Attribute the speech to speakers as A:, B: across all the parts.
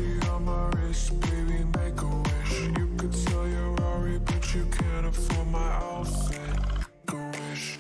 A: Versace on my wrist, baby, make a wish. You could sell your Rari, but you can't afford my outfit. Make a wish.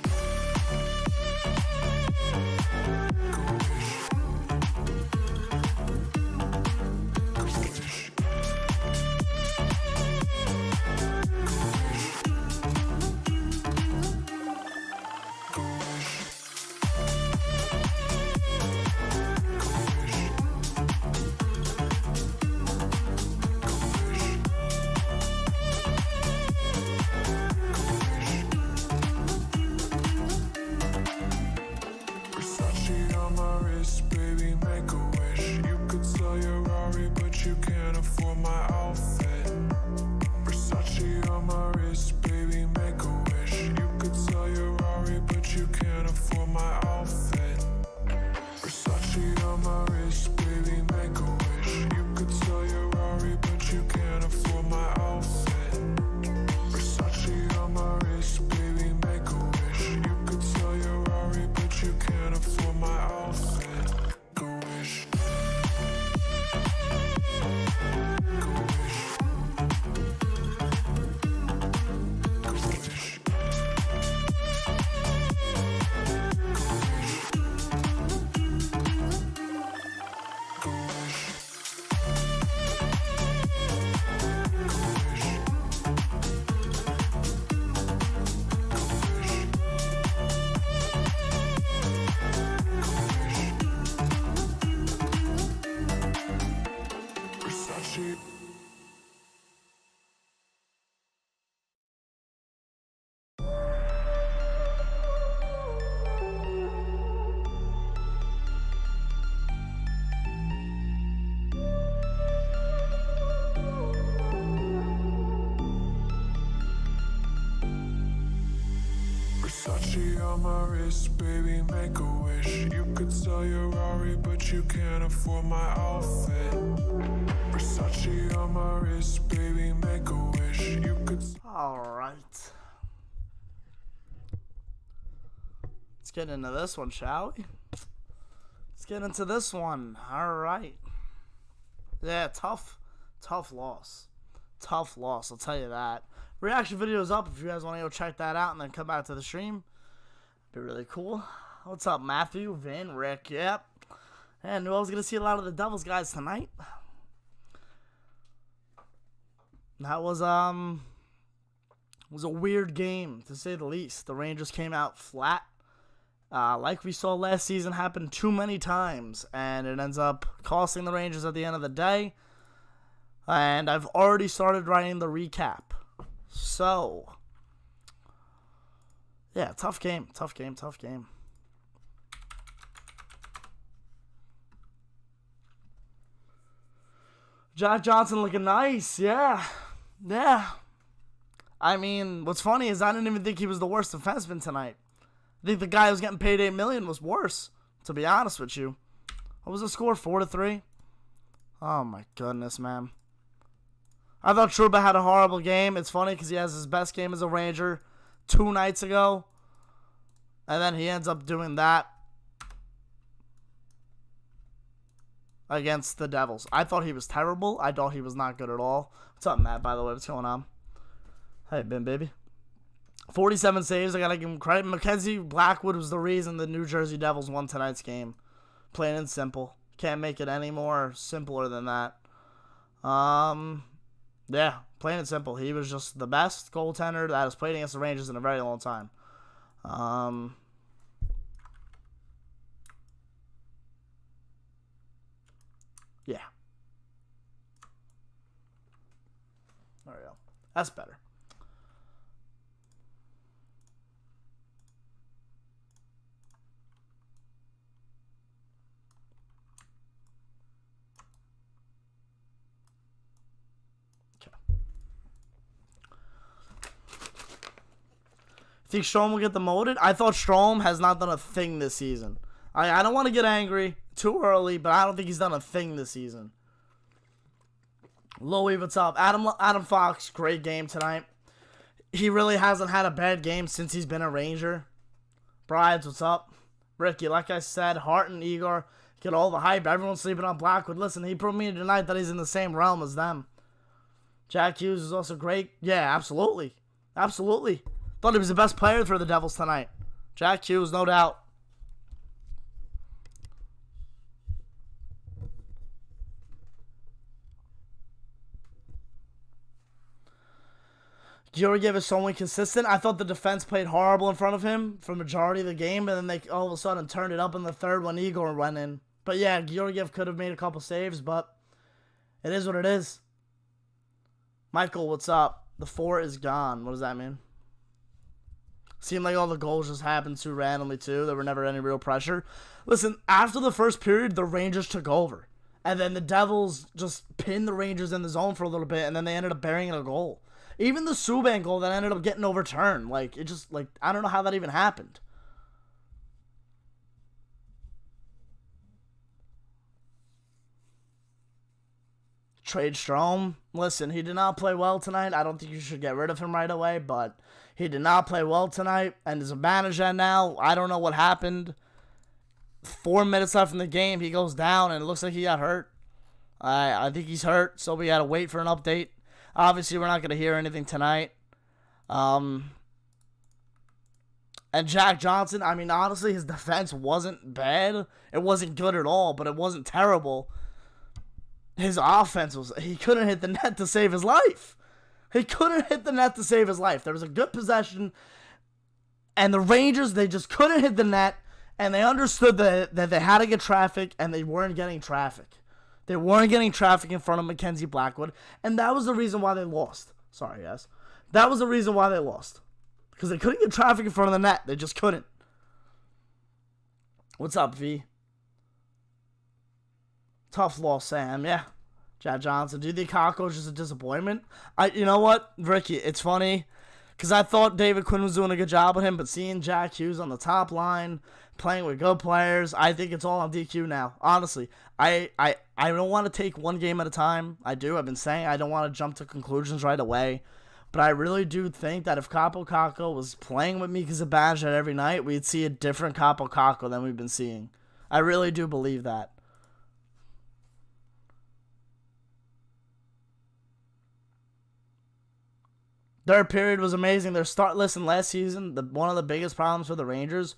A: Versace on my wrist, baby, make a wish. You could sell your Rari, but you can't afford my outfit. Versace on my wrist, baby, make a wish. You could.
B: All right. Let's get into this one, shall we? Let's get into this one. All right. Yeah, tough loss. Tough loss, I'll tell you that. Reaction video's up if you guys want to go check that out and then come back to the stream. Be really cool. What's up, Matthew, Vin, Rick? Yep. And knew I was going to see a lot of the Devils guys tonight. That was a weird game, to say the least. The Rangers came out flat. Like we saw last season happen too many times, and it ends up costing the Rangers at the end of the day. And I've already started writing the recap. So, yeah, tough game. Jack Johnson looking nice, yeah. I mean, what's funny is I didn't even think he was the worst defenseman tonight. I think the guy who was getting paid $8 million was worse, to be honest with you. What was the score, 4-3? Oh my goodness, man. I thought Trouba had a horrible game. It's funny because he has his best game as a Ranger 2 nights ago. And then he ends up doing that against the Devils. I thought he was terrible. I thought he was not good at all. What's up, Matt, by the way? What's going on? How you been, baby? 47 saves. I got to give him credit. Mackenzie Blackwood was the reason the New Jersey Devils won tonight's game. Plain and simple. Can't make it any more simpler than that. Yeah, plain and simple. He was just the best goaltender that has played against the Rangers in a very long time. Yeah. There we go. That's better. Think Strome will get demoted? I thought Strome has not done a thing this season. I don't want to get angry too early, but I don't think he's done a thing this season. Louie, what's up? Adam Fox, great game tonight. He really hasn't had a bad game since he's been a Ranger. Brides, what's up? Ricky, like I said, Hart and Igor Get all the hype. Everyone's sleeping on Blackwood. Listen, he proved me tonight that he's in the same realm as them. Jack Hughes is also great. Yeah, absolutely. Absolutely. Thought he was the best player for the Devils tonight. Jack Hughes, no doubt. Georgiev is so inconsistent. I thought the defense played horrible in front of him for the majority of the game, and then they all of a sudden turned it up in the third when Igor went in. But yeah, Georgiev could have made a couple saves, but it is what it is. Michael, what's up? The 4 is gone. What does that mean? Seemed like all the goals just happened too randomly, too. There were never any real pressure. Listen, after the first period, the Rangers took over. And then the Devils just pinned the Rangers in the zone for a little bit, and then they ended up burying a goal. Even the Subban goal that ended up getting overturned. Like, it just, like, I don't know how that even happened. Trade Strome. Listen, he did not play well tonight. I don't think you should get rid of him right away, but he did not play well tonight. And as a manager now, I don't know what happened. 4 minutes left in the game, he goes down, and it looks like he got hurt. I think he's hurt, so we got to wait for an update. Obviously, we're not going to hear anything tonight. And Jack Johnson, I mean, honestly, his defense wasn't bad. It wasn't good at all, but it wasn't terrible. His offense was, he couldn't hit the net to save his life. He couldn't hit the net to save his life. There was a good possession, and the Rangers, they just couldn't hit the net, and they understood that they had to get traffic, and they weren't getting traffic. They weren't getting traffic in front of Mackenzie Blackwood, and that was the reason why they lost. Sorry, guys. That was the reason why they lost. Because they couldn't get traffic in front of the net. They just couldn't. What's up, V? Tough loss, Sam. Yeah. Jack Johnson. Do you think Kako is just a disappointment? You know what, Ricky? It's funny. Because I thought David Quinn was doing a good job with him, but seeing Jack Hughes on the top line, playing with good players, I think it's all on DQ now. Honestly, I don't want to take one game at a time. I do. I've been saying I don't want to jump to conclusions right away. But I really do think that if Capo Caco was playing with Mika Zibanejad every night, we'd see a different Capo Caco than we've been seeing. I really do believe that. Their period was amazing. Listen, last season, one of the biggest problems for the Rangers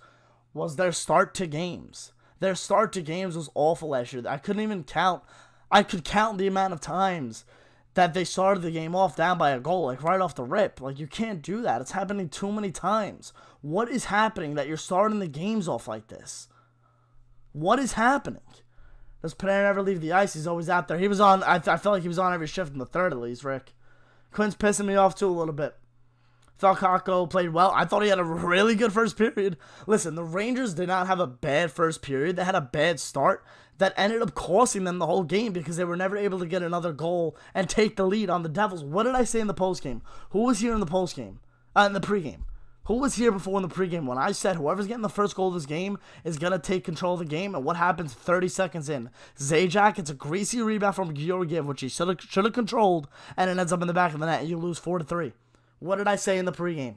B: was their start to games. Their start to games was awful last year. I couldn't even count. I could count the amount of times that they started the game off down by a goal, like right off the rip. Like, you can't do that. It's happening too many times. What is happening that you're starting the games off like this? What is happening? Does Panarin ever leave the ice? He's always out there. He was on, I felt like he was on every shift in the third at least, Rick. Quinn's pissing me off too a little bit. Thought Kako played well. I thought he had a really good first period. Listen, the Rangers did not have a bad first period. They had a bad start that ended up costing them the whole game because they were never able to get another goal and take the lead on the Devils. What did I say in the postgame? Who was here in the postgame? In the pregame. Who was here before in the pregame when I said whoever's getting the first goal of this game is going to take control of the game? And what happens 30 seconds in? Zajac gets a greasy rebound from Georgiev, which he should have controlled, and it ends up in the back of the net, and you lose 4-3. What did I say in the pregame?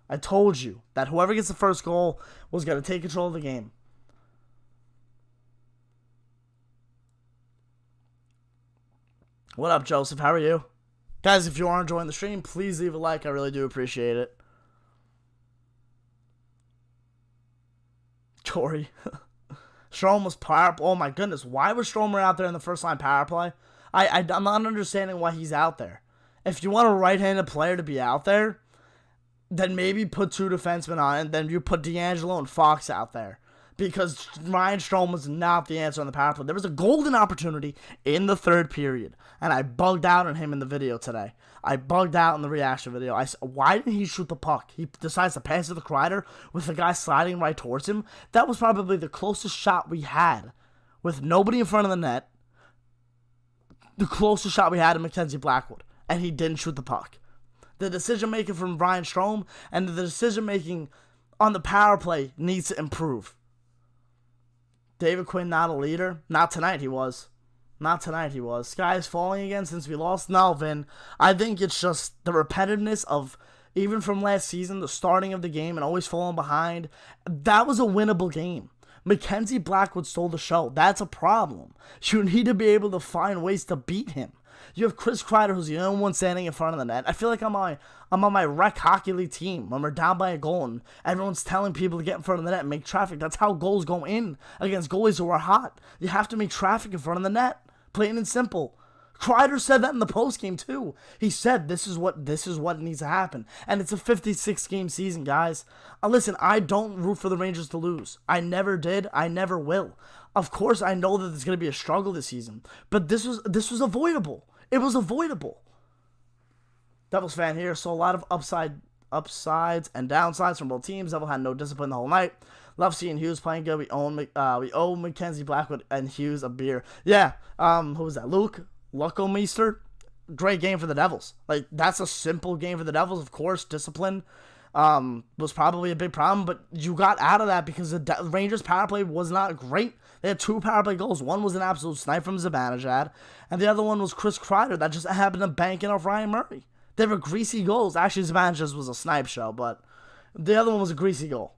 B: I told you that whoever gets the first goal was going to take control of the game. What up, Joseph? How are you? Guys, if you are enjoying the stream, please leave a like. I really do appreciate it. Corey. Strome was power. Oh my goodness. Why was Stromer out there in the first line power play? I'm not understanding why he's out there. If you want a right-handed player to be out there, then maybe put 2 defensemen on it, and then you put D'Angelo and Fox out there. Because Ryan Strome was not the answer on the power play. There was a golden opportunity in the third period, and I bugged out on him in the video today. I bugged out in the reaction video. I said, why didn't he shoot the puck? He decides to pass it to Kreider with the guy sliding right towards him. That was probably the closest shot we had with nobody in front of the net. The closest shot we had to Mackenzie Blackwood, and he didn't shoot the puck. The decision-making from Ryan Strome and the decision-making on the power play needs to improve. David Quinn not a leader? Not tonight he was. Not tonight he was. Sky is falling again since we lost. No, Vin. I think it's just the repetitiveness of, even from last season, the starting of the game and always falling behind. That was a winnable game. Mackenzie Blackwood stole the show. That's a problem. You need to be able to find ways to beat him. You have Chris Kreider, who's the only one standing in front of the net. I feel like I'm on my rec hockey league team when we're down by a goal and everyone's telling people to get in front of the net and make traffic. That's how goals go in against goalies who are hot. You have to make traffic in front of the net. Plain and simple. Kreider said that in the postgame too. He said this is what needs to happen. And it's a 56-game season, guys. Listen, I don't root for the Rangers to lose. I never did. I never will. Of course, I know that there's going to be a struggle this season. But this was avoidable. It was avoidable. Devils fan here, so a lot of upsides and downsides from both teams. Devil had no discipline the whole night. Love seeing Hughes playing good. We owe Mackenzie Blackwood and Hughes a beer. Yeah, who was that? Luke Luckomeister. Great game for the Devils. Like, that's a simple game for the Devils. Of course, discipline was probably a big problem, but you got out of that because the Rangers' power play was not great. They had 2 power play goals. One was an absolute snipe from Zibanejad, and the other one was Chris Kreider that just happened to bank in off Ryan Murray. They were greasy goals. Actually, Zibanejad was a snipe show, but the other one was a greasy goal.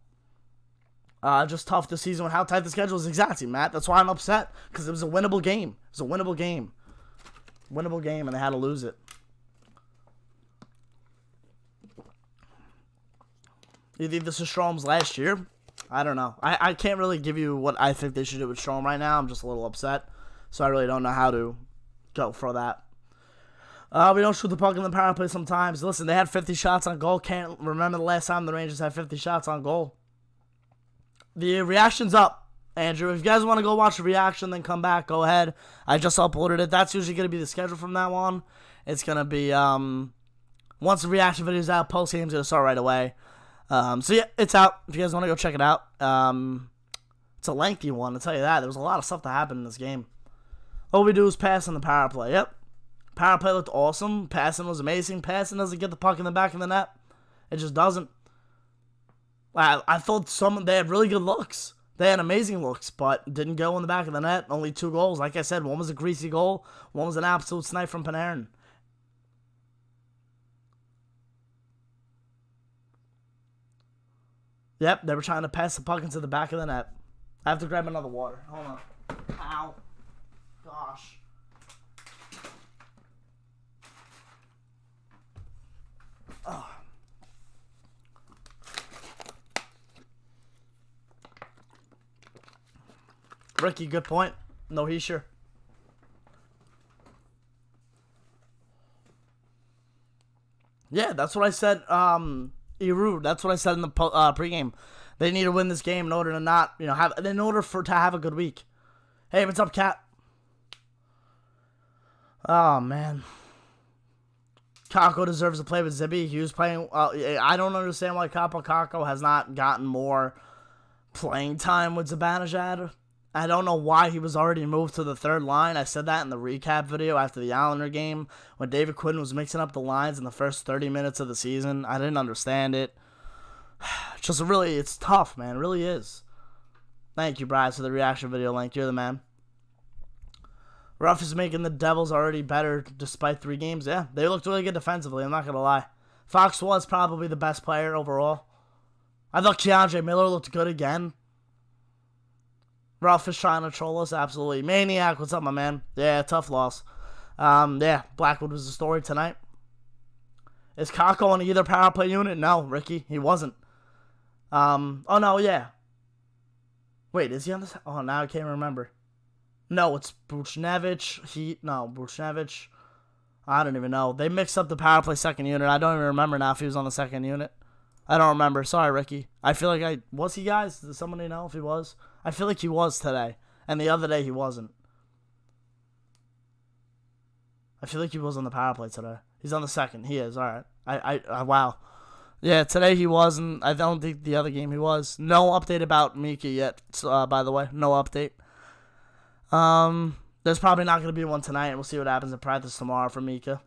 B: Just tough this season with how tight the schedule is. Exactly, Matt. That's why I'm upset, because it was a winnable game. It was a winnable game. Winnable game, and they had to lose it. You think this is Strom's last year? I don't know. I can't really give you what I think they should do with Strom right now. I'm just a little upset, so I really don't know how to go for that. We don't shoot the puck in the power play sometimes. Listen, they had 50 shots on goal. Can't remember the last time the Rangers had 50 shots on goal. The reaction's up, Andrew. If you guys want to go watch the reaction, then come back, go ahead. I just uploaded it. That's usually going to be the schedule from now on. It's going to be, once the reaction video's out, post-game's going to start right away. So yeah, it's out. If you guys want to go check it out. It's a lengthy one, I'll tell you that. There was a lot of stuff that happened in this game. All we do is pass on the power play. Yep. Power play looked awesome. Passing was amazing. Passing doesn't get the puck in the back of the net. It just doesn't. I thought they had really good looks. They had amazing looks, but didn't go in the back of the net. Only 2 goals. Like I said, one was a greasy goal. One was an absolute snipe from Panarin. Yep, they were trying to pass the puck into the back of the net. I have to grab another water. Hold on. Ow. Gosh. Oh. Ricky, good point. No, he's sure. Yeah, that's what I said. Eru, that's what I said in the pregame. They need to win this game in order to not, to have a good week. Hey, what's up, Cat? Oh man, Kakko deserves to play with Zibby. He was playing. I don't understand why Kakko has not gotten more playing time with Zibanejad. I don't know why he was already moved to the 3rd line. I said that in the recap video after the Islander game when David Quinn was mixing up the lines in the first 30 minutes of the season. I didn't understand it. It's tough, man. It really is. Thank you, Bryce, for the reaction video link. You're the man. Ruff is making the Devils already better despite 3 games. Yeah, they looked really good defensively. I'm not going to lie. Fox was probably the best player overall. I thought Keandre Miller looked good again. Ruff is trying to troll us, absolutely. Maniac, what's up, my man? Yeah, tough loss. Yeah, Blackwood was the story tonight. Is Kakko on either power play unit? No, Ricky, he wasn't. Oh, no, yeah. Wait, is he on this? Oh, now I can't remember. No, it's Buchnevich. Buchnevich. I don't even know. They mixed up the power play second unit. I don't even remember now if he was on the second unit. I don't remember. Sorry, Ricky. I feel like was he, guys? Does somebody know if he was? I feel like he was today. And the other day he wasn't. I feel like he was on the power play today. He's on the second. He is. All right. Wow. Yeah, today he wasn't. I don't think the other game he was. No update about Mika yet, by the way. No update. There's probably not going to be one tonight, and we'll see what happens in practice tomorrow for Mika.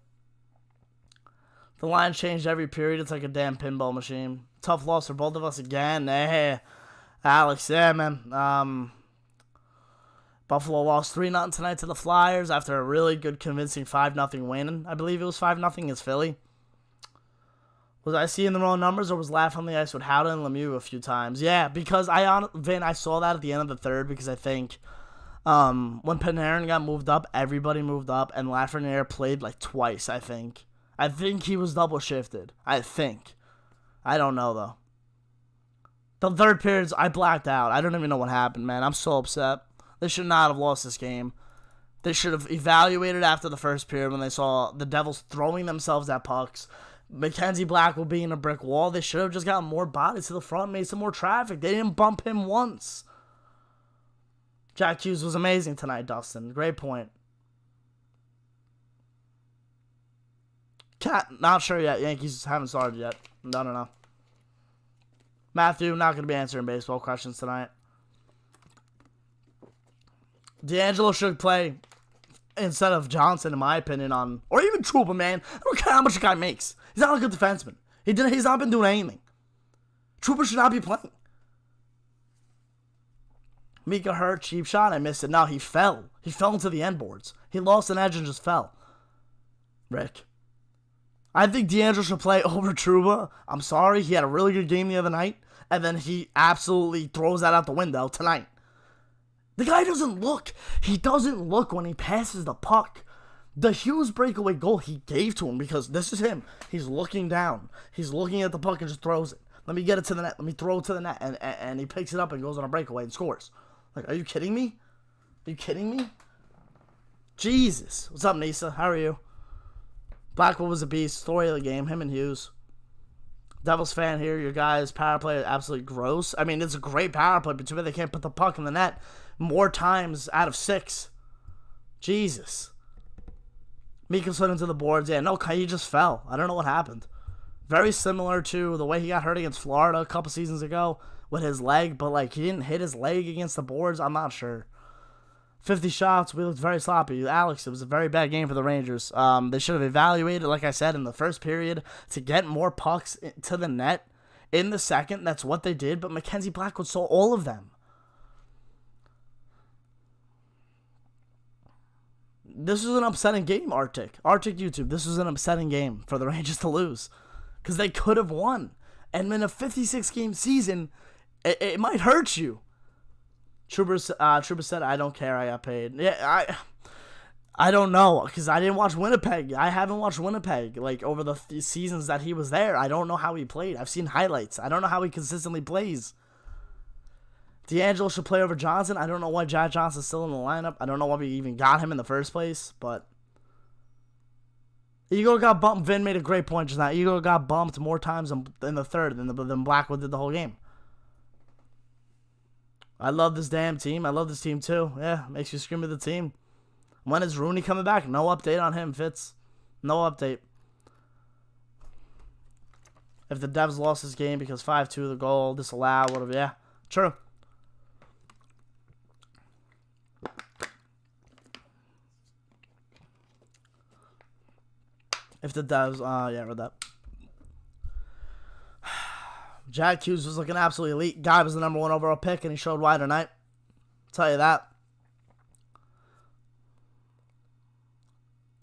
B: The line changed every period. It's like a damn pinball machine. Tough loss for both of us again. Hey, Alex, yeah, man. Buffalo lost 3-0 tonight to the Flyers after a really good, convincing 5-0 win. I believe it was 5-0 against Philly. Was I seeing the wrong numbers or was laughing on the ice with Howden and Lemieux a few times? Yeah, because I saw that at the end of the third because I think when Panarin got moved up, everybody moved up, and Lafreniere played like twice, I think. I think he was double shifted. I think. I don't know, though. The third periods, I blacked out. I don't even know what happened, man. I'm so upset. They should not have lost this game. They should have evaluated after the first period when they saw the Devils throwing themselves at pucks. Mackenzie Blackwood being a brick wall. They should have just gotten more bodies to the front, made some more traffic. They didn't bump him once. Jack Hughes was amazing tonight, Dustin. Great point. Not sure yet. Yankees haven't started yet. I don't know. Matthew, not going to be answering baseball questions tonight. D'Angelo should play instead of Johnson, in my opinion, or even Trouba, man. I don't care how much the guy makes. He's not a good defenseman. He's not been doing anything. Trouba should not be playing. Mika hurt, cheap shot, I missed it. No, he fell. He fell into the end boards. He lost an edge and just fell. Rick. I think D'Angelo should play over Trouba. I'm sorry, he had a really good game the other night, and then he absolutely throws that out the window tonight. The guy doesn't look. He doesn't look when he passes the puck. The Hughes breakaway goal he gave to him because this is him. He's looking down. He's looking at the puck and just throws it. Let me get it to the net. Let me throw it to the net. And he picks it up and goes on a breakaway and scores. Like, are you kidding me? Are you kidding me? Jesus. What's up, Nisa? How are you? Blackwood was a beast. Story of the game. Him and Hughes. Devils fan here. Your guys' power play is absolutely gross. I mean, it's a great power play, but too bad they can't put the puck in the net more times out of 6. Jesus. Mika slid into the boards. Yeah, no, he just fell. I don't know what happened. Very similar to the way he got hurt against Florida a couple seasons ago with his leg, but like he didn't hit his leg against the boards. I'm not sure. 50 shots. We looked very sloppy. Alex, it was a very bad game for the Rangers. They should have evaluated, like I said, in the first period to get more pucks to the net. In the second, that's what they did, but Mackenzie Blackwood saw all of them. This was an upsetting game, Arctic YouTube. This was an upsetting game for the Rangers to lose because they could have won. And in a 56-game season, it might hurt you. Trouba said, I don't care, I got paid. Yeah, I don't know, because I didn't watch Winnipeg. I haven't watched Winnipeg, like, over the seasons that he was there. I don't know how he played. I've seen highlights. I don't know how he consistently plays. D'Angelo should play over Johnson. I don't know why Jack Johnson's still in the lineup. I don't know why we even got him in the first place, but Igor got bumped. Vin made a great point just now. Igor got bumped more times in the third than Blackwood did the whole game. I love this damn team. I love this team too. Yeah, makes you scream at the team. When is Rooney coming back? No update on him, Fitz. No update. If the Devs lost this game because 5-2 the goal, disallowed, whatever. Yeah, true. If the Devs, yeah, I read that. Jack Hughes was looking absolutely elite. Guy was the number 1 overall pick, and he showed why tonight. I'll tell you that.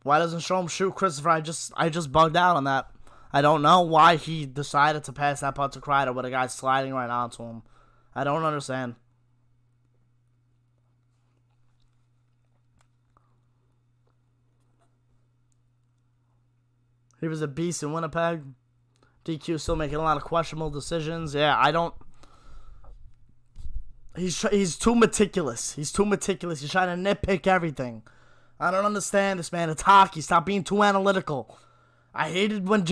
B: Why doesn't show him shoot, Christopher? I just bugged out on that. I don't know why he decided to pass that puck to Kreider with a guy sliding right onto him. I don't understand. He was a beast in Winnipeg. DQ still making a lot of questionable decisions. Yeah, I don't. He's too meticulous. He's too meticulous. He's trying to nitpick everything. I don't understand this, man. It's hockey. Stop being too analytical. I hated when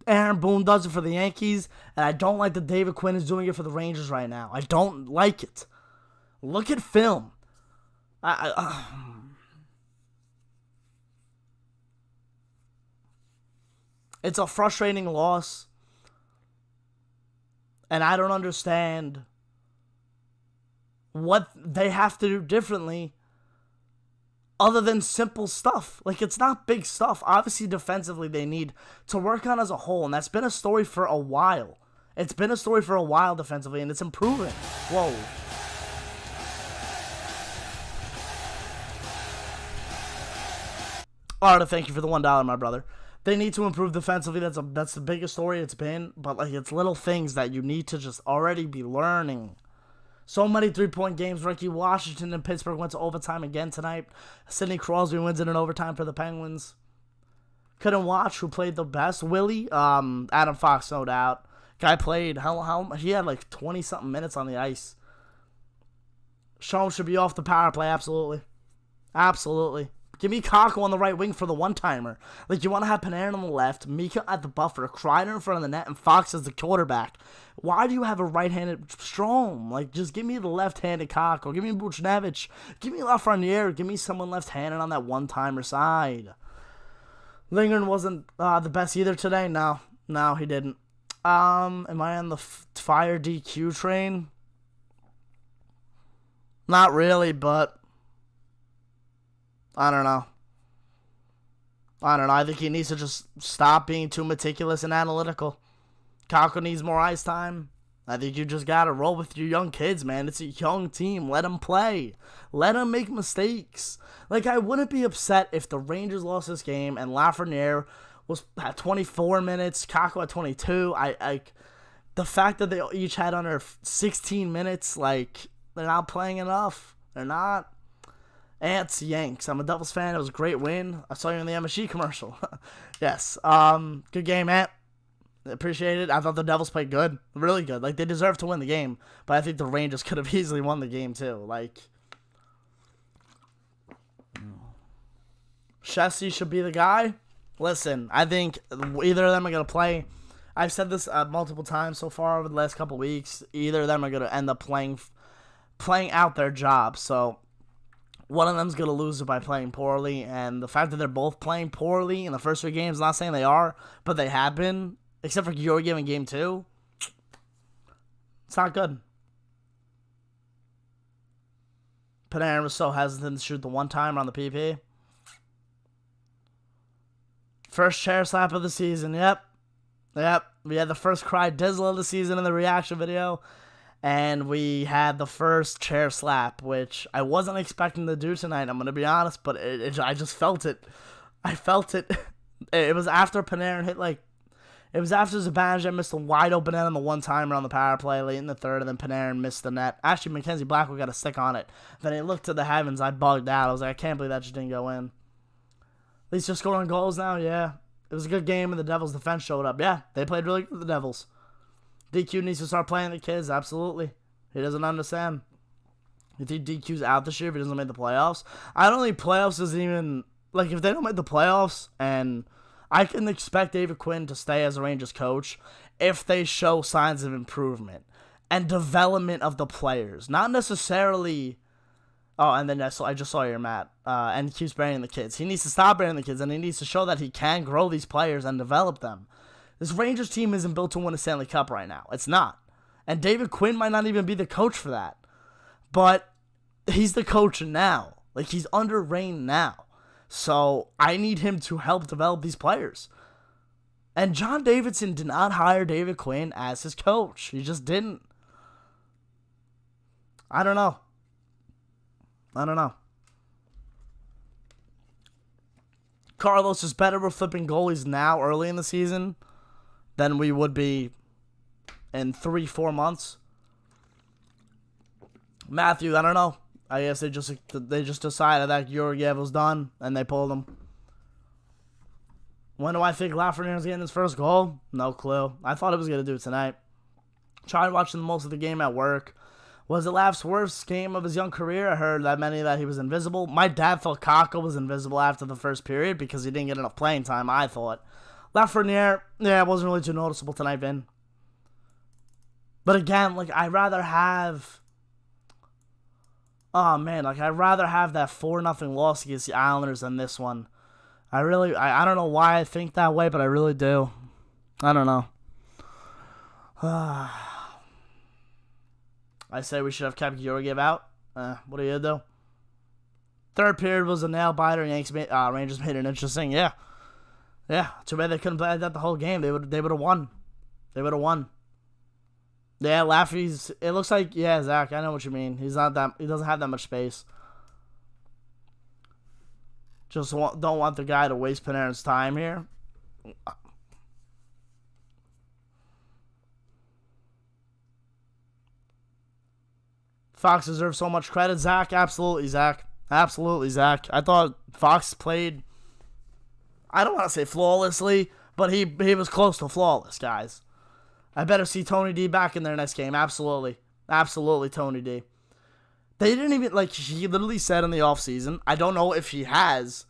B: Aaron Boone does it for the Yankees, and I don't like that David Quinn is doing it for the Rangers right now. I don't like it. Look at film. It's a frustrating loss, and I don't understand what they have to do differently other than simple stuff. Like, it's not big stuff. Obviously, defensively, they need to work on as a whole, and that's been a story for a while. It's been a story for a while defensively, and it's improving. Whoa. Arda, thank you for the $1, my brother. They need to improve defensively. That's the biggest story it's been. But like, it's little things that you need to just already be learning. So many 3-point games. Ricky Washington and Pittsburgh went to overtime again tonight. Sidney Crosby wins it in overtime for the Penguins. Couldn't watch who played the best. Willie, Adam Fox, no doubt. Guy played he had like 20-something minutes on the ice. Strom should be off the power play, absolutely. Absolutely. Give me Kakko on the right wing for the one-timer. Like, you want to have Panarin on the left, Mika at the buffer, Kreider in front of the net, and Fox as the quarterback. Why do you have a right-handed Strom? Like, just give me the left-handed Kakko. Give me Buchnevich. Give me Lafreniere. Give me someone left-handed on that one-timer side. Lindgren wasn't the best either today. No, he didn't. Am I on the fire DQ train? Not really, but I don't know. I think he needs to just stop being too meticulous and analytical. Kakko needs more ice time. I think you just got to roll with your young kids, man. It's a young team. Let them play. Let them make mistakes. Like, I wouldn't be upset if the Rangers lost this game and Lafreniere was at 24 minutes, Kakko at 22. The fact that they each had under 16 minutes, like, they're not playing enough. They're not. Ants Yanks. I'm a Devils fan. It was a great win. I saw you in the MSG commercial. Yes. Good game, Ant. Appreciate it. I thought the Devils played good. Really good. Like, they deserved to win the game. But I think the Rangers could have easily won the game, too. Like, Chessie should be the guy. Listen, I think either of them are going to play. I've said this multiple times so far over the last couple weeks. Either of them are going to end up playing out their job. So one of them's going to lose it by playing poorly. And the fact that they're both playing poorly in the first 3 games, not saying they are, but they have been, except for Georgiev in game 2, it's not good. Panarin was so hesitant to shoot the one-timer on the PP. First chair slap of the season, yep. We had the first cry dizzle of the season in the reaction video. And we had the first chair slap, which I wasn't expecting to do tonight, I'm going to be honest, but I just felt it. I felt it. It was after Panarin hit, it was after Zibanejad missed a wide open net on the one-timer on the power play late in the third, and then Panarin missed the net. Actually, Mackenzie Blackwood got a stick on it. Then he looked to the heavens. I bugged out. I was like, I can't believe that just didn't go in. At least they're scoring goals now, yeah. It was a good game, and the Devils' defense showed up. Yeah, they played really good with the Devils. DQ needs to start playing the kids, absolutely. He doesn't understand. You think DQ's out this year if he doesn't make the playoffs? I don't think playoffs is even... Like, if they don't make the playoffs, and I can expect David Quinn to stay as a Rangers coach if they show signs of improvement and development of the players. Not necessarily... Oh, and then I just saw your Matt. And he keeps burying the kids. He needs to stop burying the kids, and he needs to show that he can grow these players and develop them. This Rangers team isn't built to win a Stanley Cup right now. It's not. And David Quinn might not even be the coach for that. But he's the coach now. Like, he's under Rain now. So I need him to help develop these players. And John Davidson did not hire David Quinn as his coach. He just didn't. I don't know. Carlos is better with flipping goalies now early in the season than we would be in 3-4 months. Matthew, I don't know. I guess they just decided that Georgiev was done and they pulled him. When do I think Lafreniere's getting his first goal? No clue. I thought he was going to do it tonight. Tried watching most of the game at work. Was it Laf's worst game of his young career? I heard that he was invisible. My dad thought Kakko was invisible after the first period because he didn't get enough playing time, I thought. Lafreniere, it wasn't really too noticeable tonight, Vin. But again, I'd rather have... Oh, man, I'd rather have that 4-0 loss against the Islanders than this one. I don't know why I think that way, but I really do. I don't know. I say we should have kept Georgiev out. What are you going to do? Third period was a nail-biter. Rangers made it interesting. Yeah. Too bad they couldn't play that the whole game. They would have won. Yeah, Laffy's... It looks like... Yeah, Zach, I know what you mean. He doesn't have that much space. Just don't want the guy to waste Panarin's time here. Fox deserves so much credit. Zach, absolutely, Zach. Absolutely, Zach. I thought Fox played, I don't want to say flawlessly, but he was close to flawless, guys. I better see Tony D back in their next game. Absolutely. Absolutely, Tony D. They didn't even, like, he literally said in the offseason, I don't know if he has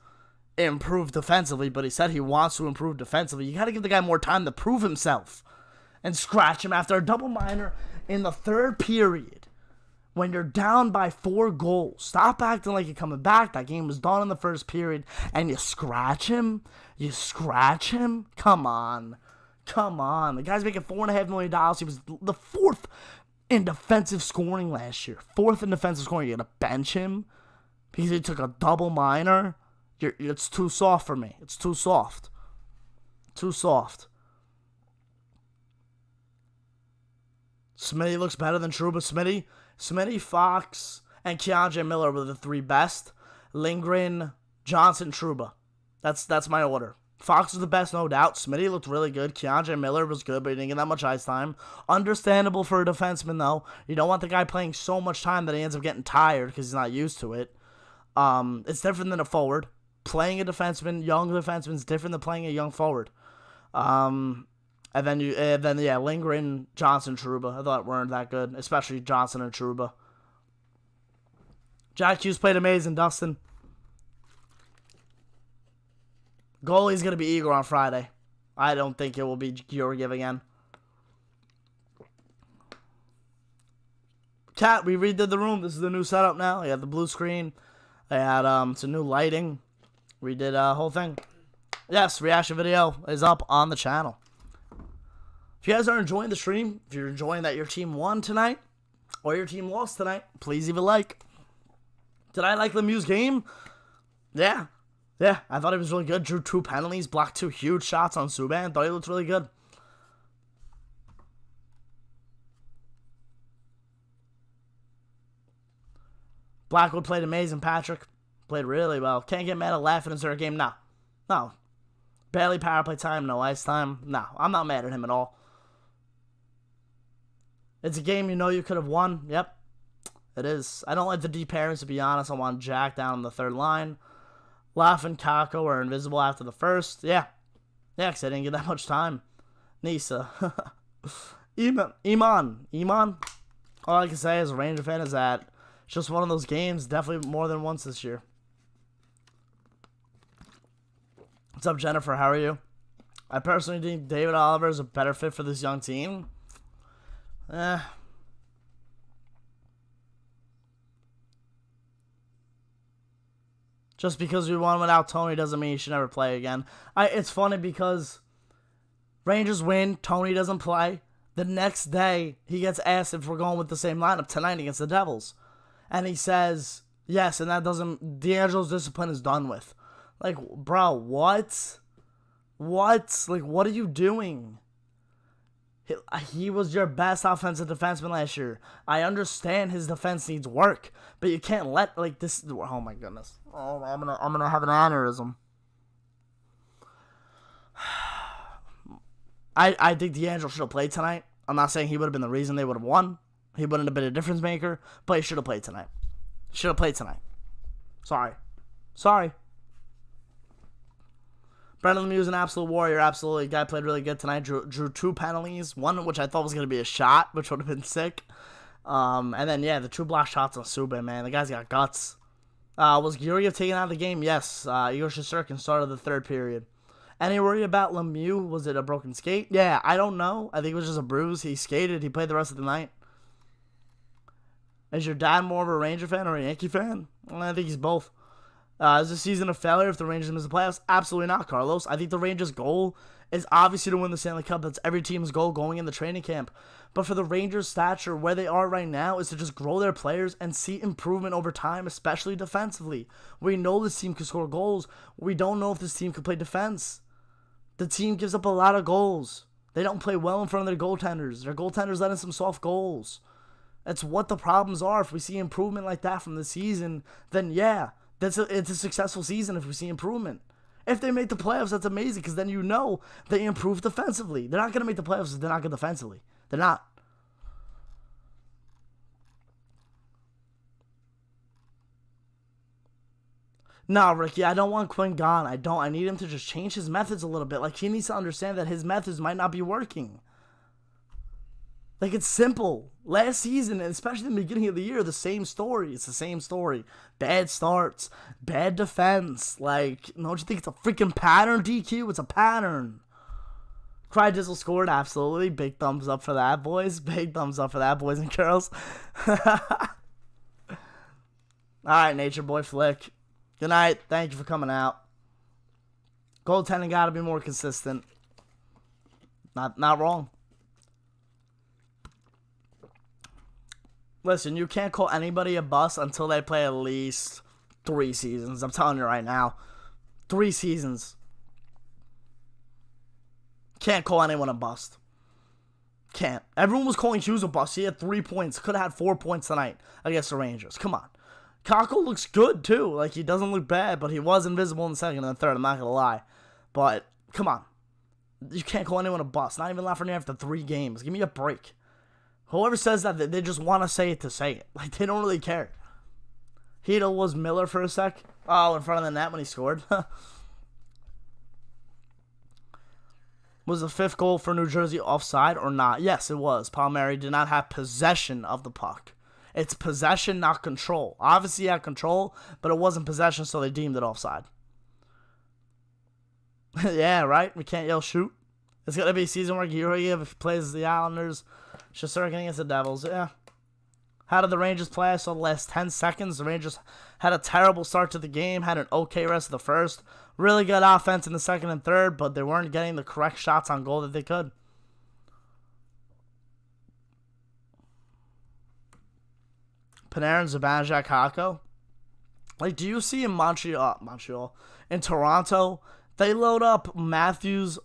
B: improved defensively, but he said he wants to improve defensively. You got to give the guy more time to prove himself and scratch him after a double minor in the third period. When you're down by 4 goals, stop acting like you're coming back. That game was done in the first period, and you scratch him? You scratch him? Come on. Come on. The guy's making $4.5 million. He was the 4th in defensive scoring last year. 4th in defensive scoring. You're going to bench him because he took a double minor? It's too soft for me. It's too soft. Too soft. Smitty looks better than Trouba. Smitty, Fox, and Keandre Miller were the 3 best. Lindgren, Johnson, Trouba. That's my order. Fox was the best, no doubt. Smitty looked really good. Keandre Miller was good, but he didn't get that much ice time. Understandable for a defenseman, though. You don't want the guy playing so much time that he ends up getting tired because he's not used to it. It's different than a forward. Playing a defenseman, young defenseman, is different than playing a young forward. And then Lindgren, Johnson, Trouba. I thought weren't that good, especially Johnson and Trouba. Jack Hughes played amazing, Dustin. Goalie's going to be Igor on Friday. I don't think it will be Georgiev again. Cat, we redid the room. This is the new setup now. You have the blue screen. I had some new lighting. We did a whole thing. Yes, reaction video is up on the channel. If you guys are enjoying the stream, if you're enjoying that your team won tonight, or your team lost tonight, please leave a like. Did I like Lemieux's game? Yeah. Yeah, I thought he was really good. Drew 2 penalties, blocked 2 huge shots on Subban. Thought he looked really good. Blackwood played amazing, Patrick. Played really well. Can't get mad at laughing in a game. No. Barely power play time, no ice time. No, I'm not mad at him at all. It's a game you know you could have won. Yep, it is. I don't like the deep pairings, to be honest. I want Jack down on the third line. Laugh and Kako are invisible after the first. Yeah, because I didn't get that much time. Nisa. Iman. All I can say as a Ranger fan is that it's just one of those games, definitely more than once this year. What's up, Jennifer? How are you? I personally think David Oliver is a better fit for this young team. Just because we won without Tony doesn't mean he should never play again. It's funny because Rangers win, Tony doesn't play. The next day, he gets asked if we're going with the same lineup tonight against the Devils. And he says, yes, and that doesn't... D'Angelo's discipline is done with. Like, bro, what? What? Like, what are you doing? He was your best offensive defenseman last year. I understand his defense needs work, but you can't let, like, this... Oh, my goodness. Oh, I'm gonna have an aneurysm. I think D'Angelo should have played tonight. I'm not saying he would have been the reason they would have won. He wouldn't have been a difference maker, but he should have played tonight. Sorry. Brendan Lemieux is an absolute warrior, absolutely. Guy played really good tonight. Drew 2 penalties, one which I thought was going to be a shot, which would have been sick. And then, the 2 block shots on Subban, man. The guy's got guts. Was Georgiev taken out of the game? Yes. Igor Shesterkin started the third period. Any worry about Lemieux? Was it a broken skate? Yeah, I don't know. I think it was just a bruise. He skated. He played the rest of the night. Is your dad more of a Ranger fan or a Yankee fan? I think he's both. Is this season a failure if the Rangers miss the playoffs? Absolutely not, Carlos. I think the Rangers' goal is obviously to win the Stanley Cup. That's every team's goal going in the training camp. But for the Rangers' stature, where they are right now, is to just grow their players and see improvement over time, especially defensively. We know this team can score goals. We don't know if this team can play defense. The team gives up a lot of goals. They don't play well in front of their goaltenders. Their goaltenders let in some soft goals. That's what the problems are. If we see improvement like that from the season, then yeah. It's a successful season if we see improvement. If they make the playoffs, that's amazing because then you know they improve defensively. They're not going to make the playoffs if they're not good defensively. They're not. No, Ricky, I don't want Quinn gone. I don't. I need him to just change his methods a little bit. Like, he needs to understand that his methods might not be working. Like, it's simple. Last season, and especially in the beginning of the year, the same story. It's the same story. Bad starts, bad defense. Like, don't you think it's a freaking pattern, DQ? It's a pattern. Cry Dizzle scored, absolutely. Big thumbs up for that, boys. Big thumbs up for that, boys and girls. All right, Nature Boy Flick. Good night. Thank you for coming out. Goaltending got to be more consistent. Not wrong. Listen, you can't call anybody a bust until they play at least 3 seasons. I'm telling you right now. 3 seasons. Can't call anyone a bust. Can't. Everyone was calling Hughes a bust. He had 3 points. Could have had 4 points tonight against the Rangers. Come on. Kako looks good, too. Like, he doesn't look bad, but he was invisible in the second and the third. I'm not going to lie. But, come on. You can't call anyone a bust. Not even Lafreniere after 3 games. Give me a break. Whoever says that, they just want to say it. Like, they don't really care. Hedel was Miller for a sec. Oh, in front of the net when he scored. Was the 5th goal for New Jersey offside or not? Yes, it was. Palmieri did not have possession of the puck. It's possession, not control. Obviously, he had control, but it wasn't possession, so they deemed it offside. Yeah, right? We can't yell shoot. It's going to be a season where Georgiev, if he plays the Islanders, Shesterkin against the Devils. Yeah. How did the Rangers play? I saw the last 10 seconds. The Rangers had a terrible start to the game, had an okay rest of the first. Really good offense in the second and third, but they weren't getting the correct shots on goal that they could. Panarin, Zibanejad, Kako. Like, do you see in Montreal, in Toronto, they load up Matthews,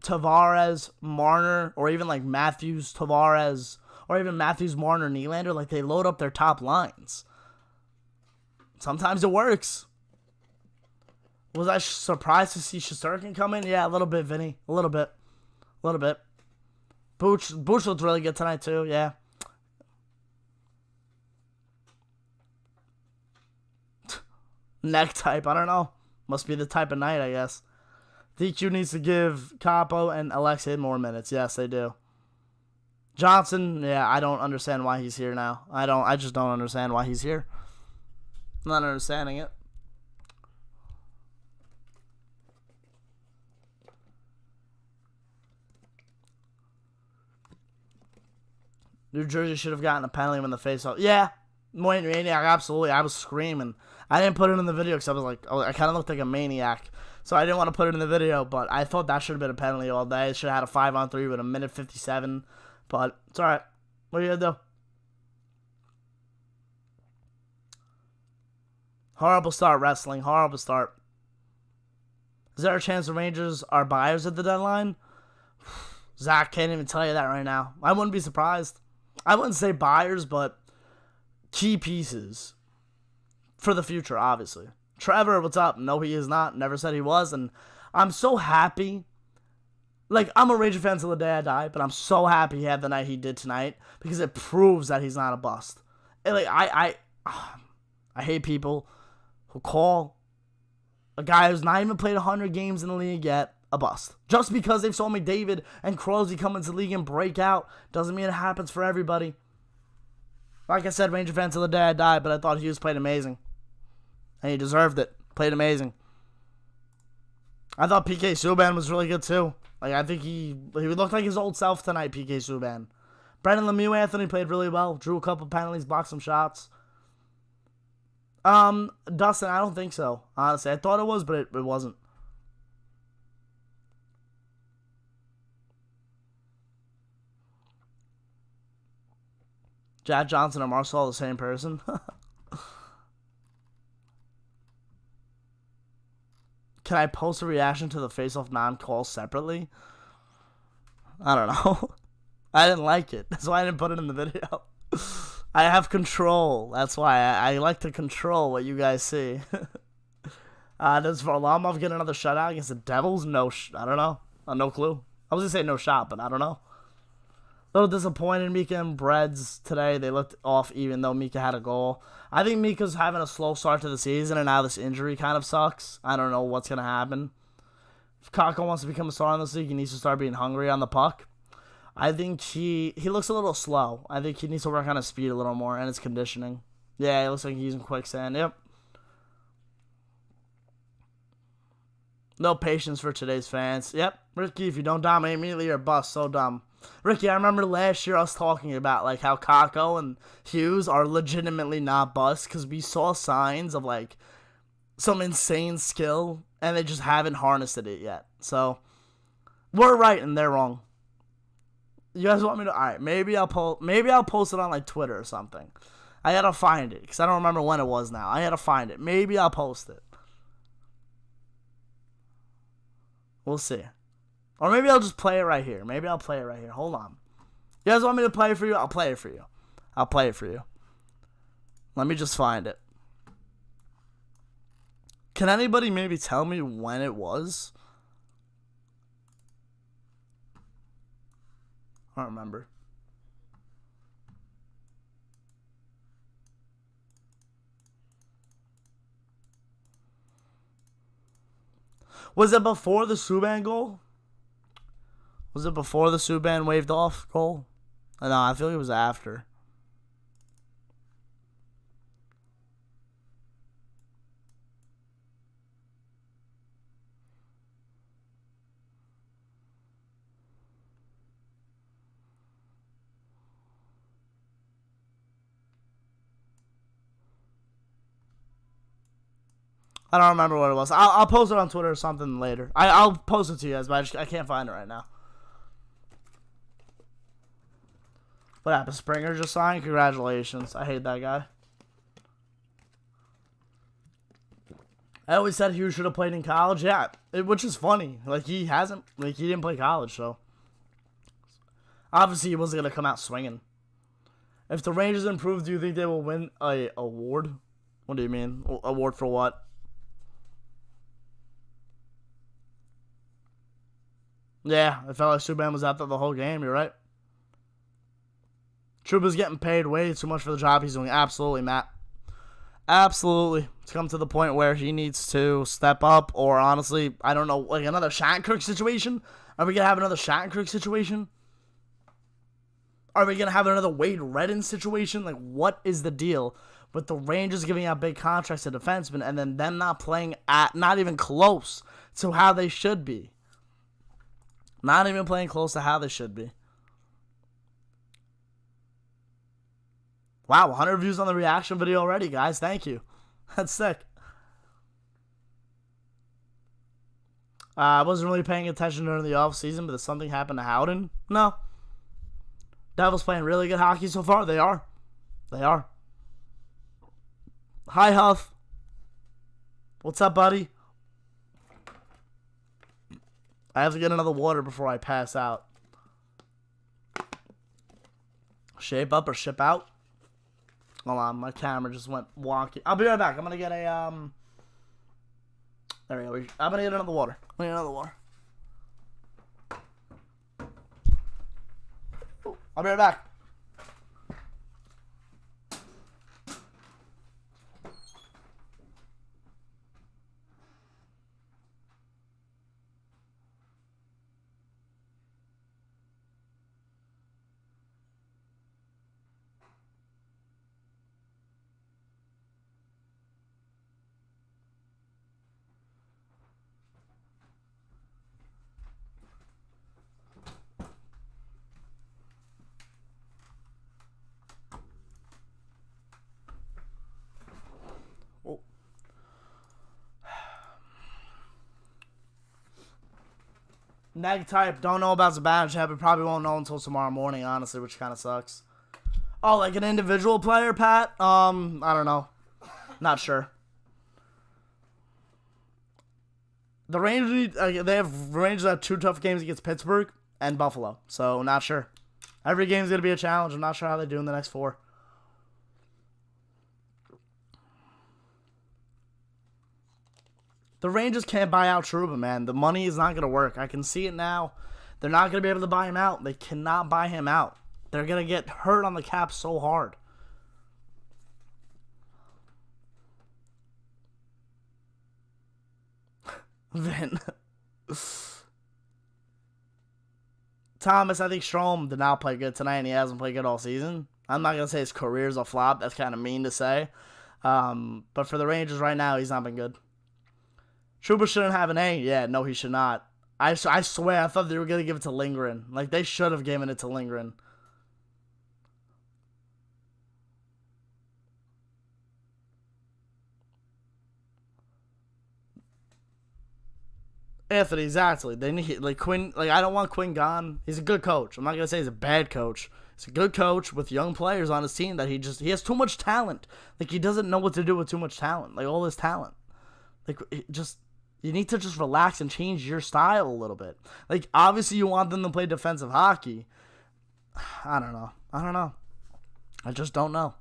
B: Tavares, Marner, or even like Matthews, Tavares, or even Matthews, Marner, Nylander. Like, they load up their top lines. Sometimes it works. Was I surprised to see Shesterkin come in? Yeah, a little bit, Vinny. A little bit. Booch looked really good tonight, too. Yeah. Neck type, I don't know. Must be the type of night, I guess. DQ needs to give Capo and Alexei more minutes. Yes, they do. Johnson, yeah, I don't understand why he's here now. I just don't understand why he's here. I'm not understanding it. New Jersey should have gotten a penalty when the face-off. Yeah, Maniac, absolutely. I was screaming. I didn't put it in the video because I was like, I kind of looked like a maniac. So I didn't want to put it in the video, but I thought that should have been a penalty all day. It should have had a 5-on-3 with a minute 57. But it's all right. What are you going to do? Horrible start, wrestling. Horrible start. Is there a chance the Rangers are buyers at the deadline? Zach can't even tell you that right now. I wouldn't be surprised. I wouldn't say buyers, but key pieces for the future, obviously. Trevor, what's up? No, he is not. Never said he was. And I'm so happy. Like, I'm a Ranger fan till the day I die, but I'm so happy he had the night he did tonight because it proves that he's not a bust. And like, I hate people who call a guy who's not even played 100 games in the league yet a bust. Just because they've saw McDavid and Crosby come into the league and break out doesn't mean it happens for everybody. Like I said, Ranger fan till the day I die, but I thought Hughes played amazing. And he deserved it. Played amazing. I thought PK Subban was really good too. Like, I think he looked like his old self tonight, PK Subban. Brendan Lemieux, Anthony played really well. Drew a couple penalties, blocked some shots. Dustin, I don't think so. Honestly, I thought it was, but it wasn't. Jack Johnson and Marcel the same person. Can I post a reaction to the face-off non-call separately? I don't know. I didn't like it. That's why I didn't put it in the video. I have control. That's why I like to control what you guys see. Does Varlamov get another shutout against the Devils? No, I don't know. No clue. I was going to say no shot, but I don't know. A little disappointed Mika and Breads today. They looked off even though Mika had a goal. I think Mika's having a slow start to the season, and now this injury kind of sucks. I don't know what's going to happen. If Kako wants to become a star in this league, he needs to start being hungry on the puck. I think he looks a little slow. I think he needs to work on his speed a little more and his conditioning. Yeah, it looks like he's using quicksand. Yep. No patience for today's fans. Yep. Ricky, if you don't dominate immediately, you're a bust. So dumb. Ricky, I remember last year us talking about like how Kako and Hughes are legitimately not busts because we saw signs of like some insane skill and they just haven't harnessed it yet. So we're right and they're wrong. You guys want me to? All right, maybe I'll post it on like Twitter or something. I gotta find it because I don't remember when it was now. I gotta find it. Maybe I'll post it. We'll see. Or maybe I'll just play it right here. Maybe I'll play it right here. Hold on. You guys want me to play it for you? I'll play it for you. I'll play it for you. Let me just find it. Can anybody maybe tell me when it was? I don't remember. Was it before the Subban goal? Was it before the Subban waved off goal? No, I feel like it was after. I don't remember what it was. I'll post it on Twitter or something later. I'll post it to you guys, but I can't find it right now. What happened? Springer just signed? Congratulations. I hate that guy. I always said Hughes should have played in college. Yeah, which is funny. Like, he hasn't. Like, he didn't play college, so. Obviously, he wasn't going to come out swinging. If the Rangers improve, do you think they will win a award? What do you mean? Award for what? Yeah, it felt like Subban was out there the whole game. You're right. Trouba's getting paid way too much for the job he's doing. Absolutely, Matt. Absolutely. It's come to the point where he needs to step up, or honestly, I don't know, like another Shattenkirk situation? Are we going to have another Shattenkirk situation? Are we going to have another Wade Redden situation? Like, what is the deal with the Rangers giving out big contracts to defensemen and then them not playing at, not even close to how they should be? Not even playing close to how they should be. Wow, 100 views on the reaction video already, guys. Thank you. That's sick. I wasn't really paying attention during the offseason, but did something happen to Howden? No. Devils playing really good hockey so far. They are. They are. Hi, Huff. What's up, buddy? I have to get another water before I pass out. Shape up or ship out? Hold on, my camera just went wonky. I'll be right back. I'm gonna get a there we go. I'm gonna get another water. I'm gonna get another water. I'll be right back. Neg type, don't know about Zibanejad, but probably won't know until tomorrow morning, honestly, which kind of sucks. Oh, like an individual player, Pat? I don't know. Not sure. The Rangers, Rangers have 2 tough games against Pittsburgh and Buffalo, so not sure. Every game's going to be a challenge. I'm not sure how they do in the next 4. The Rangers can't buy out Trouba, man. The money is not going to work. I can see it now. They're not going to be able to buy him out. They cannot buy him out. They're going to get hurt on the cap so hard. Vin. Thomas, I think Strome did not play good tonight, and he hasn't played good all season. I'm not going to say his career's a flop. That's kind of mean to say. But for the Rangers right now, he's not been good. Trouba shouldn't have an A. Yeah, no, he should not. I swear, I thought they were going to give it to Lindgren. Like, they should have given it to Lindgren. Anthony, exactly. They need, like, Quinn. Like, I don't want Quinn gone. He's a good coach. I'm not gonna say he's a bad coach. He's a good coach with young players on his team that he has too much talent. Like, he doesn't know what to do with too much talent. Like, all his talent. Like, you need to just relax and change your style a little bit. Like, obviously you want them to play defensive hockey. I don't know. I just don't know.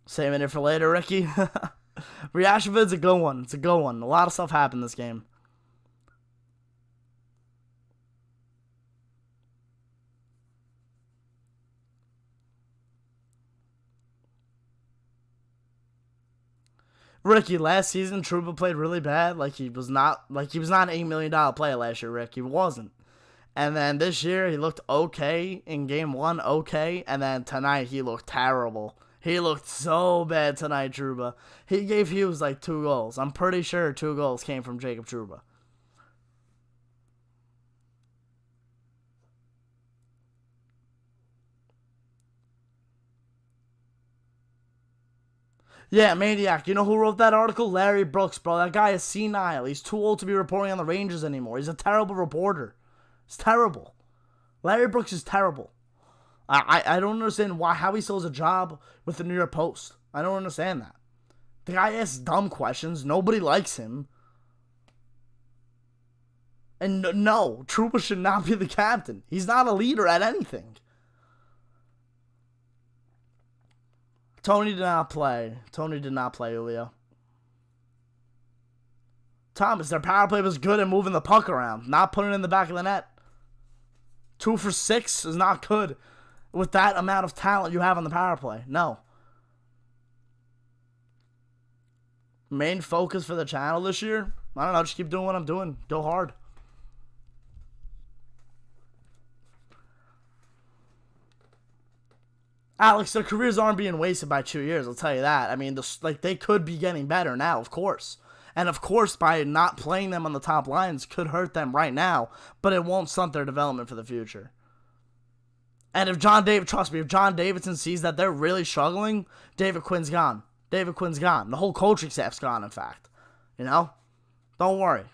B: Saving it for later, Ricky. Reaction vid's a good one. It's a good one. A lot of stuff happened this game. Ricky, last season Trouba played really bad. Like he was not an $8 million player last year, Rick. He wasn't. And then this year he looked okay in game 1, okay, and then tonight he looked terrible. He looked so bad tonight, Trouba. He gave Hughes like 2 goals. I'm pretty sure 2 goals came from Jacob Trouba. Yeah, Maniac. You know who wrote that article? Larry Brooks, bro. That guy is senile. He's too old to be reporting on the Rangers anymore. He's a terrible reporter. It's terrible. Larry Brooks is terrible. I don't understand how he still has a job with the New York Post. I don't understand that. The guy asks dumb questions. Nobody likes him. And no, Trouba should not be the captain. He's not a leader at anything. Tony did not play, Julio. Thomas, their power play was good at moving the puck around, not putting it in the back of the net. 2 for 6 is not good with that amount of talent you have on the power play. No. Main focus for the channel this year? I don't know, just keep doing what I'm doing. Go hard. Alex, their careers aren't being wasted by 2 years, I'll tell you that. I mean, they could be getting better now, of course. And of course, by not playing them on the top lines could hurt them right now, but it won't stunt their development for the future. And if trust me, if John Davidson sees that they're really struggling, David Quinn's gone. The whole coaching staff's gone, in fact. You know? Don't worry.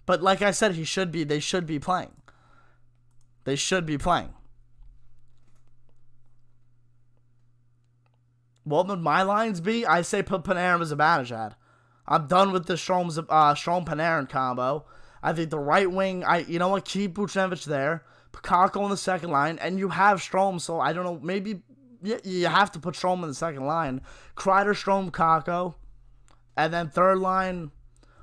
B: But like I said, they should be playing. What would my lines be? I say put Panarin as a Zibanejad. I'm done with the Strome-Panarin combo. I think the right wing, keep Buchnevich there. Put Kakko on the second line, and you have Strome, so I don't know, maybe you have to put Strome in the second line. Kreider, Strome, Kakko. And then third line,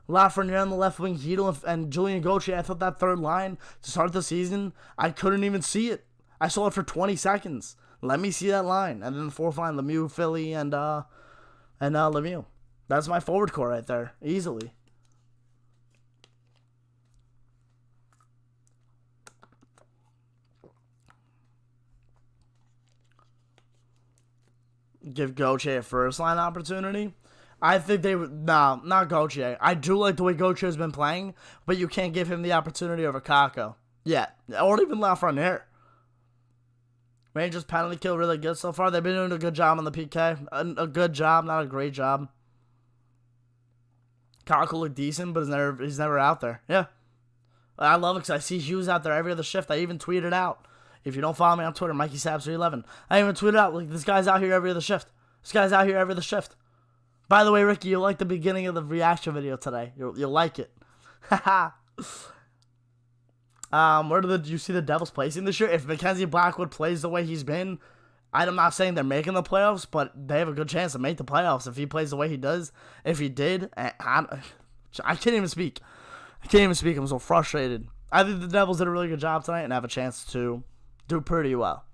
B: Lafreniere on the left wing, Hedl and Julian Gauthier. I thought that third line to start the season, I couldn't even see it. I saw it for 20 seconds. Let me see that line. And then the fourth line, Lemieux, Philly, and Lemieux. That's my forward core right there. Easily. Give Gauthier a first line opportunity. I think they would. No, not Gauthier. I do like the way Gauthier has been playing, but you can't give him the opportunity over Kakko yet. Or even Lafreniere. Rangers penalty kill really good so far. They've been doing a good job on the PK. A good job, not a great job. Kakko looked decent, but he's never out there. Yeah. I love it because I see Hughes out there every other shift. I even tweeted out. If you don't follow me on Twitter, Mikey Saps 311. I even tweeted out, like, this guy's out here every other shift. By the way, Ricky, you'll like the beginning of the reaction video today. You'll like it. Haha. Where do you see the Devils placing this year? If Mackenzie Blackwood plays the way he's been, I'm not saying they're making the playoffs, but they have a good chance to make the playoffs if he plays the way he does. If he did, I can't even speak. I'm so frustrated. I think the Devils did a really good job tonight and have a chance to do pretty well.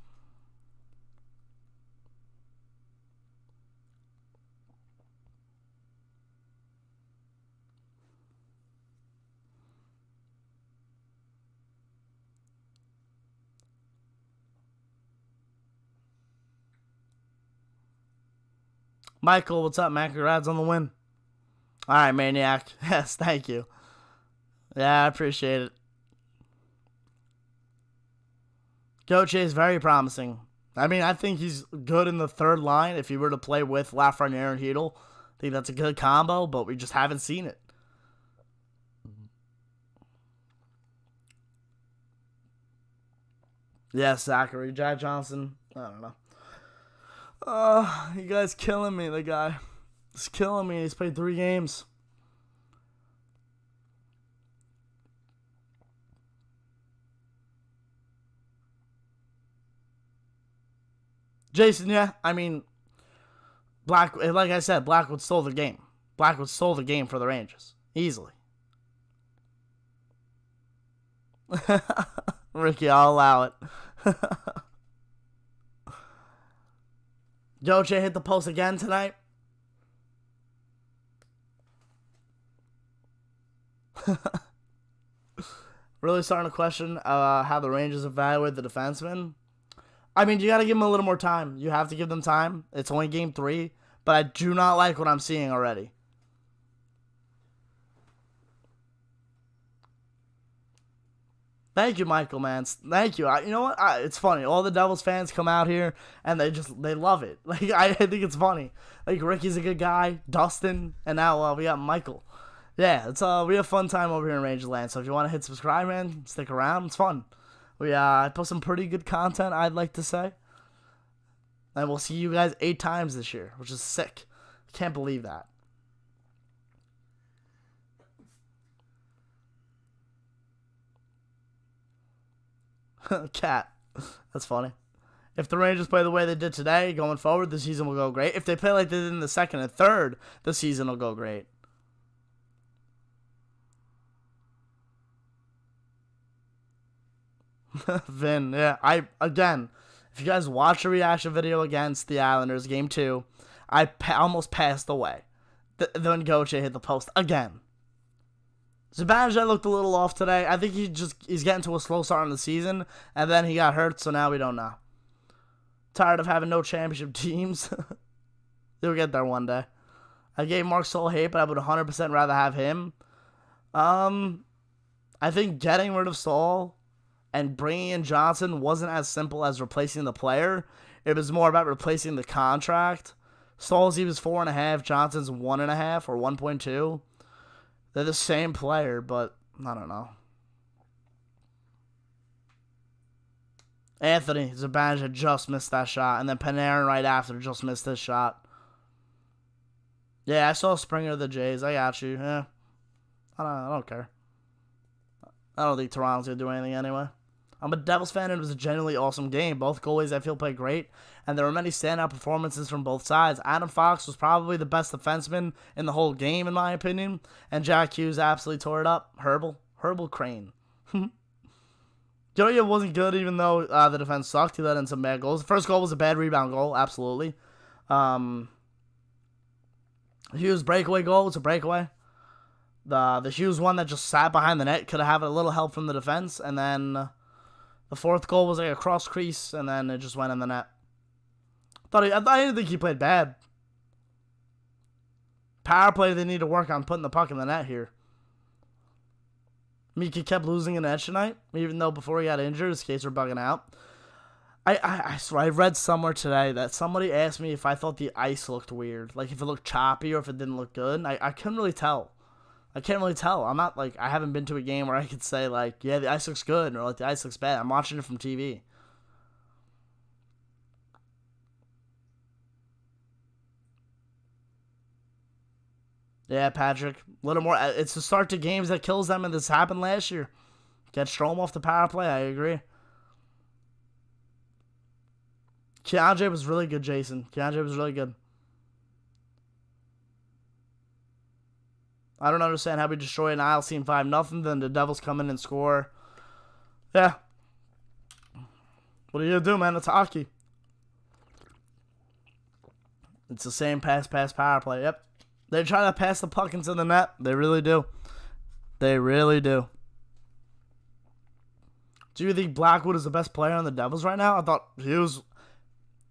B: Michael, what's up, man? Congrats on the win. All right, Maniac. Yes, thank you. Yeah, I appreciate it. Goche is very promising. I mean, I think he's good in the third line if he were to play with Lafreniere and Hedl. I think that's a good combo, but we just haven't seen it. Yeah, Zachary. Jack Johnson. I don't know. You guys killing me, the guy. He's killing me. He's played 3 games. Jason, yeah, I mean, like I said, Blackwood stole the game. Blackwood stole the game for the Rangers. Easily. Ricky, I'll allow it. Goche hit the post again tonight. Really starting to question how the Rangers evaluate the defenseman. I mean, you got to give them a little more time. You have to give them time. It's only game 3, but I do not like what I'm seeing already. Thank you, Michael, man. Thank you. You know what? It's funny. All the Devils fans come out here and they love it. Like I think it's funny. Like Ricky's a good guy, Dustin, and now we got Michael. Yeah, it's we have fun time over here in Rangerland. So if you want to hit subscribe, man, stick around. It's fun. We post some pretty good content, I'd like to say. And we'll see you guys 8 times this year, which is sick. Can't believe that. Cat. That's funny. If the Rangers play the way they did today, going forward, the season will go great. If they play like they did in the second and third, the season will go great. Vin, yeah. Again, if you guys watch a reaction video against the Islanders, game 2, I almost passed away. Then Goche hit the post again. Zibanejad looked a little off today. I think he's getting to a slow start in the season, and then he got hurt, so now we don't know. Tired of having no championship teams. He'll get there one day. I gave Mark Sol hate, but I would 100% rather have him. I think getting rid of Sol and bringing in Johnson wasn't as simple as replacing the player. It was more about replacing the contract. Sol's he was 4.5, Johnson's 1.5 or 1.2. They're the same player, but I don't know. Anthony Zibanejad just missed that shot, and then Panarin right after just missed his shot. Yeah, I saw Springer of the Jays. I got you. Yeah, I don't care. I don't think Toronto's gonna do anything anyway. I'm a Devils fan, and it was a genuinely awesome game. Both goalies, I feel, played great, and there were many standout performances from both sides. Adam Fox was probably the best defenseman in the whole game, in my opinion, and Jack Hughes absolutely tore it up. Herbal Crane. Gilliam wasn't good, even though the defense sucked. He let in some bad goals. The first goal was a bad rebound goal, absolutely. Hughes breakaway goal, it's a breakaway. The Hughes one that just sat behind the net could have had a little help from the defense, and then the fourth goal was like a cross crease, and then it just went in the net. I didn't think he played bad. Power play, they need to work on putting the puck in the net here. Mika kept losing an edge tonight, even though before he got injured, his skates were bugging out. I swear, I read somewhere today that somebody asked me if I thought the ice looked weird, like if it looked choppy or if it didn't look good. I couldn't really tell. I can't really tell. I'm not like, I haven't been to a game where I could say like, yeah, the ice looks good or like the ice looks bad. I'm watching it from TV. Yeah, Patrick. A little more. It's the start to games that kills them, and this happened last year. Get Strome off the power play. I agree. Keandre was really good, Jason. Keandre was really good. I don't understand how we destroy an Isles team 5-0, then the Devils come in and score. Yeah. What are you going to do, man? It's hockey. It's the same pass, power play. Yep. They try to pass the puck into the net. They really do. They really do. Do you think Blackwood is the best player on the Devils right now? I thought he was...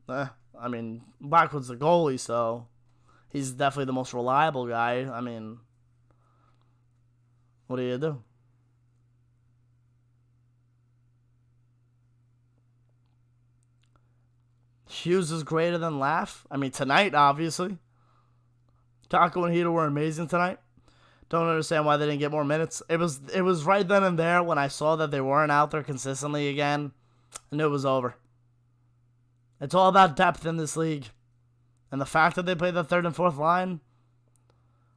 B: I mean, Blackwood's the goalie, so he's definitely the most reliable guy. I mean, what do you do? Hughes is greater than Laugh. I mean, tonight, obviously. Taco and Hito were amazing tonight. Don't understand why they didn't get more minutes. It was right then and there when I saw that they weren't out there consistently again, and it was over. It's all about depth in this league. And the fact that they played the third and fourth line,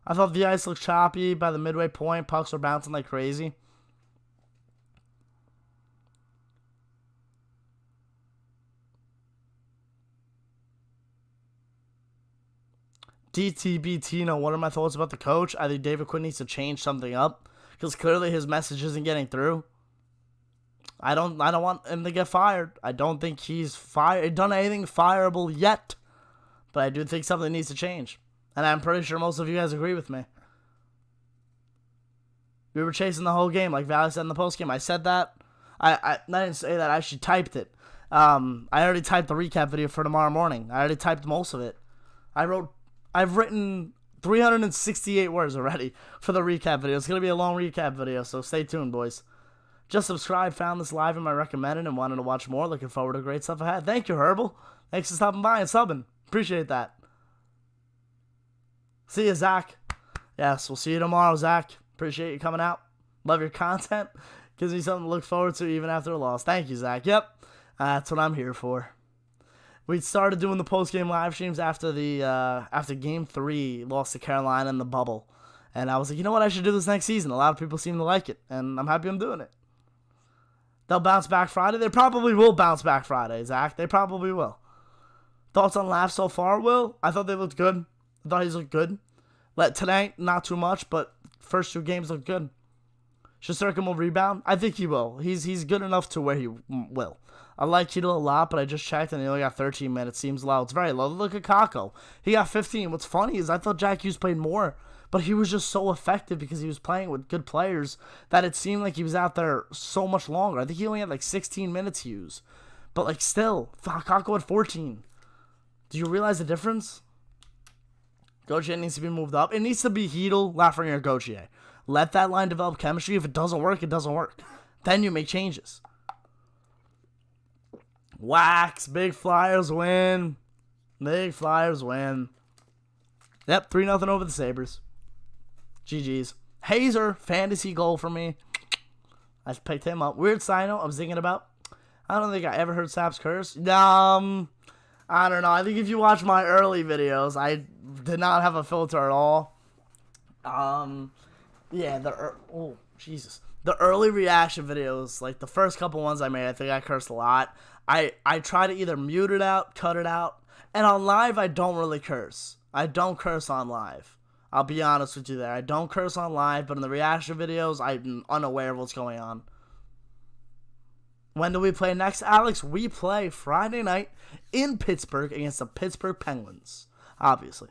B: I thought the ice looked choppy by the midway point. Pucks were bouncing like crazy. DTB Tino, what are my thoughts about the coach? I think David Quinn needs to change something up because clearly his message isn't getting through. I don't want him to get fired. I don't think he's done anything fireable yet. But I do think something needs to change. And I'm pretty sure most of you guys agree with me. We were chasing the whole game, like Valley said in the postgame. I said that. I didn't say that. I actually typed it. I already typed the recap video for tomorrow morning. I already typed most of it. I've written 368 words already for the recap video. It's going to be a long recap video, so stay tuned, boys. Just subscribed, found this live in my recommended, and wanted to watch more. Looking forward to great stuff ahead. Thank you, Herbal. Thanks for stopping by and subbing. Appreciate that. See you, Zach. Yes, we'll see you tomorrow, Zach. Appreciate you coming out. Love your content. Gives me something to look forward to even after a loss. Thank you, Zach. Yep, that's what I'm here for. We started doing the post-game live streams after Game 3 lost to Carolina in the bubble. And I was like, you know what? I should do this next season. A lot of people seem to like it, and I'm happy I'm doing it. They'll bounce back Friday. They probably will bounce back Friday, Zach. They probably will. Thoughts on Laugh so far, Will? I thought they looked good. I thought he's looked good. Tonight, not too much, but first 2 games look good. Shesterkin will rebound. I think he will. He's good enough to where he will. I like Hito a lot, but I just checked and he only got 13 minutes. Seems low. It's very low. Look at Kako. He got 15. What's funny is I thought Jack Hughes played more, but he was just so effective because he was playing with good players that it seemed like he was out there so much longer. I think he only had 16 minutes, Hughes. But still, Kako had 14. Do you realize the difference? Gauthier needs to be moved up. It needs to be Hedel, Lafreniere, Gauthier. Let that line develop chemistry. If it doesn't work, it doesn't work. Then you make changes. Wax. Big Flyers win. Big Flyers win. Yep, 3-0 over the Sabres. GG's. Hazer, fantasy goal for me. I picked him up. Weird side note I was thinking about. I don't think I ever heard Saps curse. I don't know. I think if you watch my early videos, I did not have a filter at all. Yeah, Jesus. The early reaction videos, the first couple ones I made, I think I cursed a lot. I try to either mute it out, cut it out, and on live, I don't really curse. I don't curse on live. I'll be honest with you there. I don't curse on live, but in the reaction videos, I'm unaware of what's going on. When do we play next, Alex? We play Friday night in Pittsburgh against the Pittsburgh Penguins, obviously.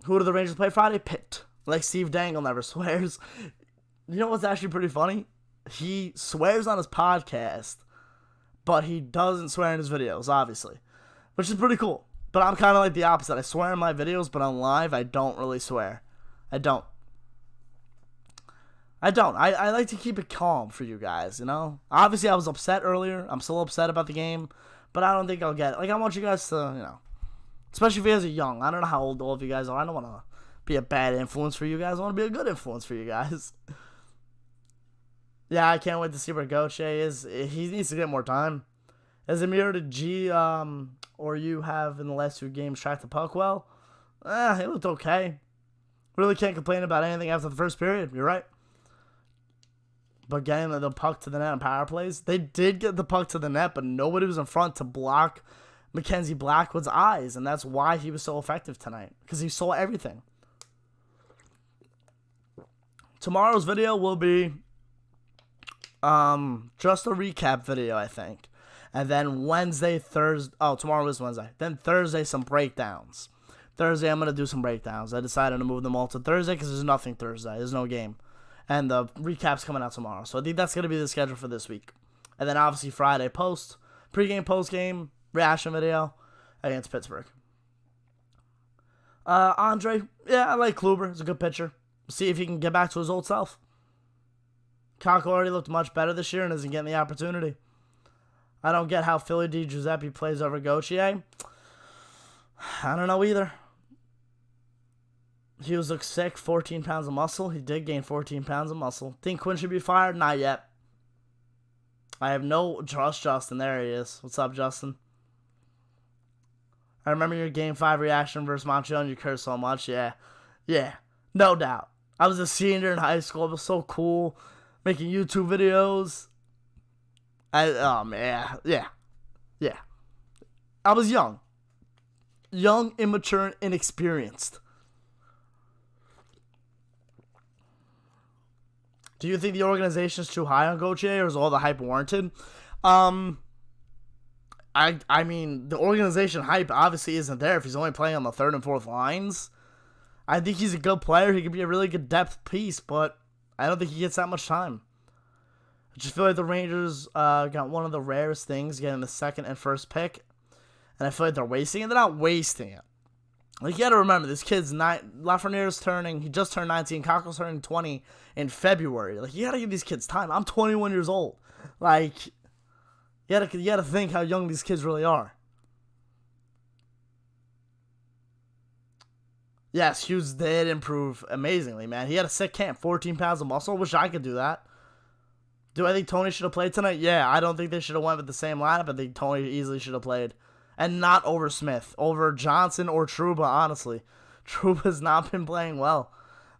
B: Who do the Rangers play Friday? Pitt. Like Steve Dangle never swears. You know what's actually pretty funny? He swears on his podcast, but he doesn't swear in his videos, obviously. Which is pretty cool. But I'm kind of like the opposite. I swear in my videos, but on live, I don't really swear. I don't. I like to keep it calm for you guys, you know? Obviously, I was upset earlier. I'm still upset about the game, but I don't think I'll get it. I want you guys to, especially if you guys are young. I don't know how old all of you guys are. I don't want to be a bad influence for you guys. I want to be a good influence for you guys. Yeah, I can't wait to see where Gauthier is. He needs to get more time. As Amir, did G or you have in the last 2 games tracked the puck well? It looked okay. Really can't complain about anything after the first period. You're right. But getting the puck to the net on power plays, they did get the puck to the net, but nobody was in front to block Mackenzie Blackwood's eyes, and that's why he was so effective tonight, because he saw everything. Tomorrow's video will be just a recap video, I think. And then tomorrow is Wednesday. Then Thursday, some breakdowns. Thursday, I'm going to do some breakdowns. I decided to move them all to Thursday because there's nothing Thursday. There's no game. And the recap's coming out tomorrow. So I think that's going to be the schedule for this week. And then obviously Friday, pregame, postgame, reaction video against Pittsburgh. Andre, yeah, I like Kluber. He's a good pitcher. See if he can get back to his old self. Kako already looked much better this year and isn't getting the opportunity. I don't get how Philly Di Giuseppe plays over Gauthier. I don't know either. Hughes looks sick, 14 pounds of muscle. He did gain 14 pounds of muscle. Think Quinn should be fired? Not yet. I have no trust Justin. There he is. What's up, Justin? I remember your Game 5 reaction versus Montreal and you cursed so much. Yeah. No doubt. I was a senior in high school. It was so cool. Making YouTube videos. Yeah. I was young. Young, immature, and inexperienced. Do you think the organization is too high on Gauthier, or is all the hype warranted? I mean, the organization hype obviously isn't there if he's only playing on the third and fourth lines. I think he's a good player. He could be a really good depth piece, but I don't think he gets that much time. I just feel like the Rangers got one of the rarest things, getting the second and first pick. And I feel like they're wasting it. They're not wasting it. Like, you got to remember, this kid's Lafreniere's he just turned 19. Kako's turning 20 in February. Like, you got to give these kids time. I'm 21 years old. Like, you got to think how young these kids really are. Yes, Hughes did improve amazingly, man. He had a sick camp, 14 pounds of muscle. Wish I could do that. Do I think Tony should have played tonight? Yeah, I don't think they should have went with the same lineup. I think Tony easily should have played. And not over Smith. Over Johnson or Trouba, honestly. Trouba's not been playing well.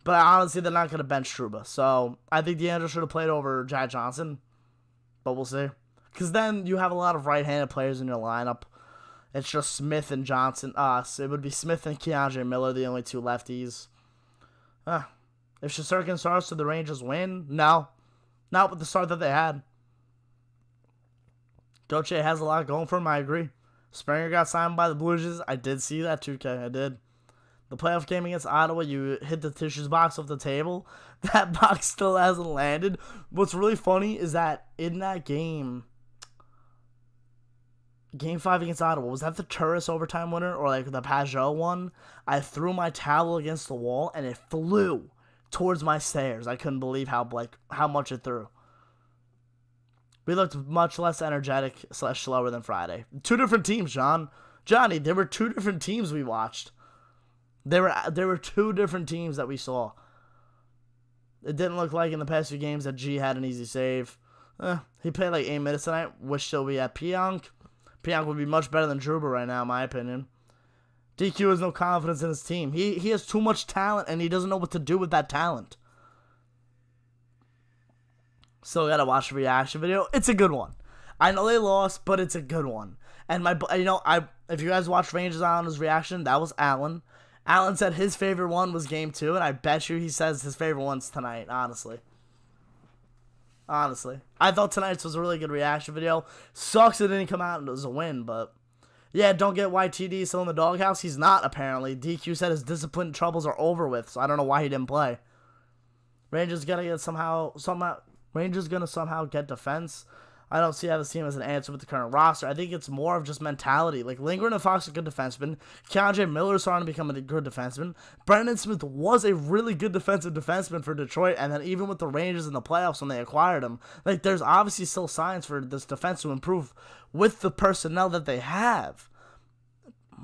B: But honestly, they're not going to bench Trouba. So, I think DeAndre should have played over Jack Johnson. But we'll see. Because then you have a lot of right-handed players in your lineup. It's just Smith and Johnson. It would be Smith and Keandre Miller, the only two lefties. If Shesterkin starts, did the Rangers win? No. Not with the start that they had. Gauthier has a lot going for him, I agree. Springer got signed by the Blue Jays. I did see that, 2K. I did. The playoff game against Ottawa, you hit the tissues box off the table. That box still hasn't landed. What's really funny is that in that game, Game 5 against Ottawa, was that the Turris overtime winner or like the Pajot one? I threw my towel against the wall and it flew towards my stairs. I couldn't believe how much it threw. We looked much less energetic / slower than Friday. Two different teams, Johnny, there were two different teams we watched. There were two different teams that we saw. It didn't look like in the past few games that G had an easy save. He played like 8 minutes tonight. Wish still we had Pionk. Pionk would be much better than Trouba right now, in my opinion. DQ has no confidence in his team. He has too much talent, and he doesn't know what to do with that talent. Still gotta watch the reaction video. It's a good one. I know they lost, but it's a good one. And if you guys watched Rangers Islanders reaction, that was Alan. Alan said his favorite one was Game 2, and I bet you he says his favorite one's tonight, honestly. I thought tonight's was a really good reaction video. Sucks it didn't come out and it was a win, but yeah, don't get why TD is still in the doghouse. He's not, apparently. DQ said his discipline troubles are over with, so I don't know why he didn't play. Rangers gonna somehow get defense. I don't see how this team has an answer with the current roster. I think it's more of just mentality. Like, Lindgren and Fox are good defensemen. Keandre Miller's starting to become a good defenseman. Brendan Smith was a really good defensive defenseman for Detroit, and then even with the Rangers in the playoffs when they acquired him, like, there's obviously still signs for this defense to improve with the personnel that they have.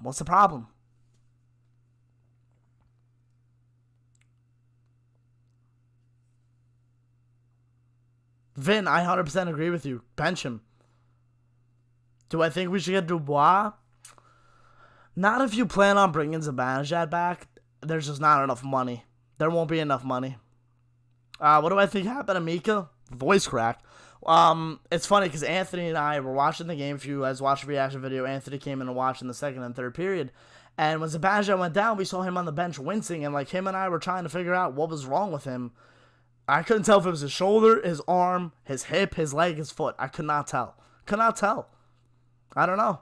B: What's the problem? Vin, I 100% agree with you. Bench him. Do I think we should get Dubois? Not if you plan on bringing Zibanejad back. There's just not enough money. There won't be enough money. What do I think happened to Mika? voice crack. It's funny because Anthony and I were watching the game. If you guys watched the reaction video, Anthony came in and watched in the second and third period. And when Sebastian went down, we saw him on the bench wincing, and like him and I were trying to figure out what was wrong with him. I couldn't tell if it was his shoulder, his arm, his hip, his leg, his foot. I could not tell. Could not tell. I don't know.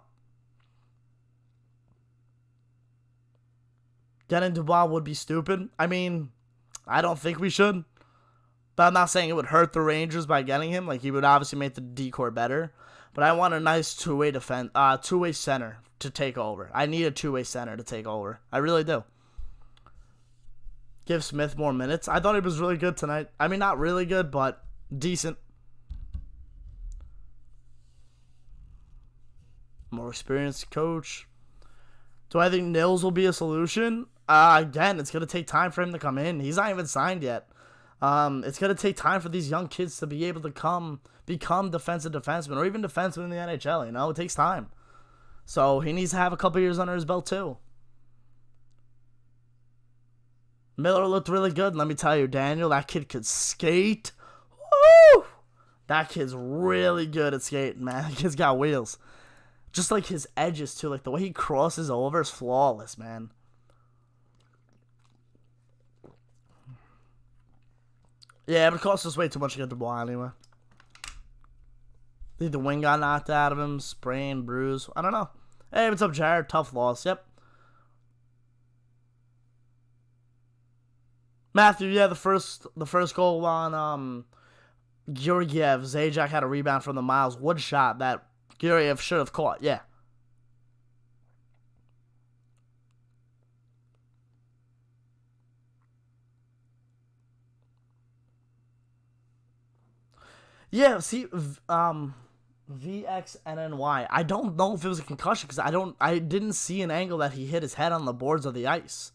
B: Getting Dubois would be stupid. I mean, I don't think we should. But I'm not saying it would hurt the Rangers by getting him. Like, he would obviously make the D-core better. But I want a nice two-way center to take over. I need a two-way center to take over. I really do. Give Smith more minutes. I thought he was really good tonight. I mean, not really good, but decent. More experienced coach. Do I think Nils will be a solution? Again, it's going to take time for him to come in. He's not even signed yet. It's going to take time for these young kids to be able to become defensive defensemen or even defensemen in the NHL. You know, it takes time. So he needs to have a couple years under his belt too. Miller looked really good. Let me tell you, Daniel, that kid could skate. Woo! That kid's really good at skating, man. That kid's got wheels. Just like his edges too. Like the way he crosses over is flawless, man. Yeah, but it cost us way too much to get the ball anyway. I think the wing got knocked out of him. Sprain, bruise. I don't know. Hey, what's up, Jared? Tough loss. Yep. Matthew, yeah, the first goal on Georgiev. Zajac had a rebound from the Miles Wood shot that Georgiev should have caught. Yeah. Yeah, see, VXNNY. I don't know if it was a concussion because I didn't see an angle that he hit his head on the boards of the ice.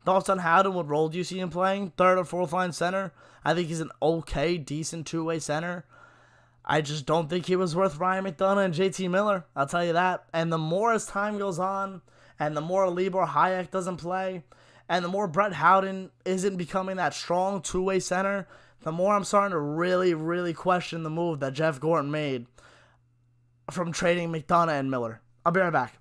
B: Thoughts on Howden? What role do you see him playing? Third or fourth line center? I think he's an okay, decent two-way center. I just don't think he was worth Ryan McDonough and JT Miller. I'll tell you that. And the more as time goes on, and the more Libor Hayek doesn't play, and the more Brett Howden isn't becoming that strong two-way center, the more I'm starting to really, really question the move that Jeff Gorton made from trading McDonough and Miller. I'll be right back.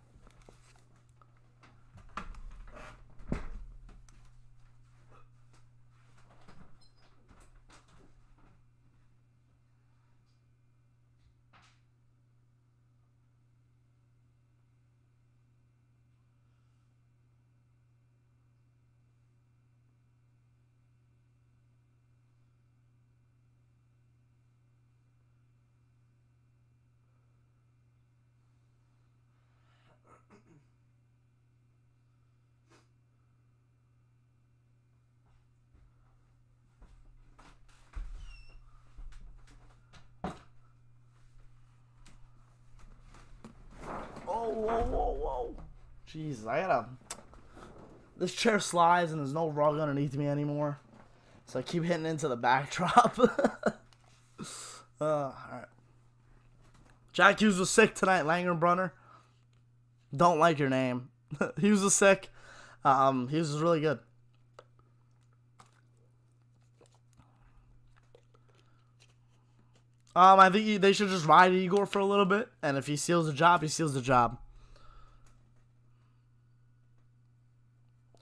B: Whoa. Jesus, this chair slides and there's no rug underneath me anymore. So I keep hitting into the backdrop. Alright. Jack Hughes was sick tonight, Langenbrunner. Don't like your name. Hughes was sick. Hughes was really good. I think they should just ride Igor for a little bit, and if he seals the job, he seals the job.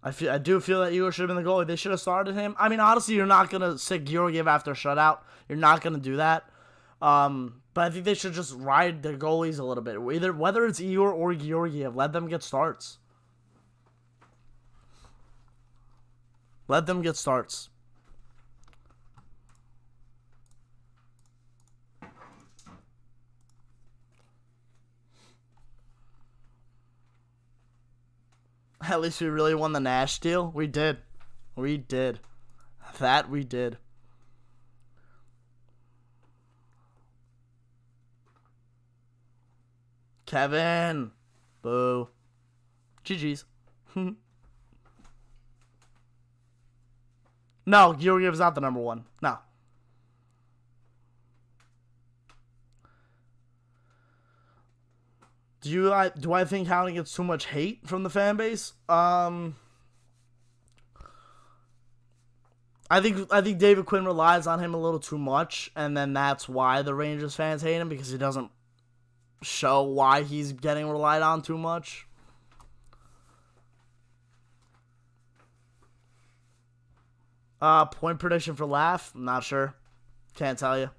B: I do feel that Igor should have been the goalie. They should have started him. I mean, honestly, you're not gonna sit Georgiev after a shutout. You're not gonna do that. But I think they should just ride their goalies a little bit. Whether it's Igor or Georgiev, let them get starts. Let them get starts. At least we really won the Nash deal. We did. We did. That we did. Kevin. Boo. GG's. No, Georgiev's not the number one. No. Do I think Howden gets too much hate from the fan base? I think David Quinn relies on him a little too much, and then that's why the Rangers fans hate him, because he doesn't show why he's getting relied on too much. Point prediction for Laugh? I'm not sure. Can't tell you.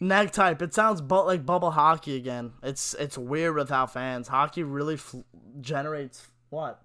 B: Neg type. It sounds like bubble hockey again. It's weird without fans. Hockey really generates what?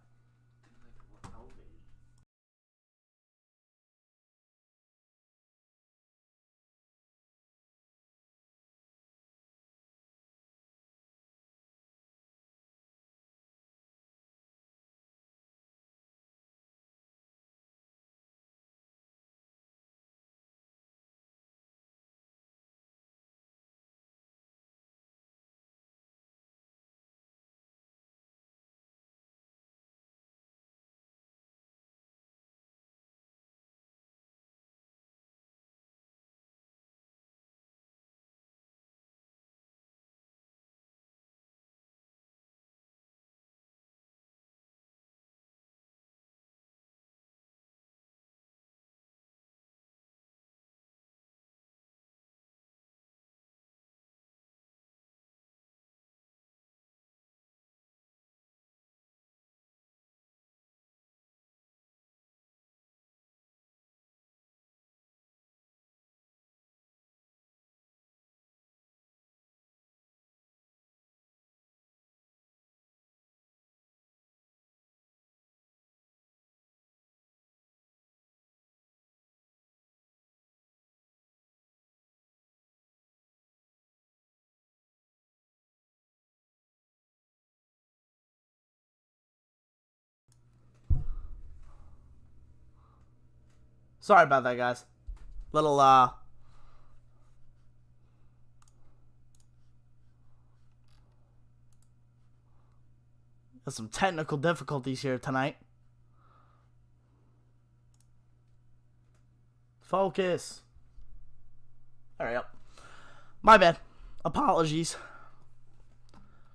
B: Sorry about that, guys. Little, got some technical difficulties here tonight. Focus. There we go. My bad. Apologies.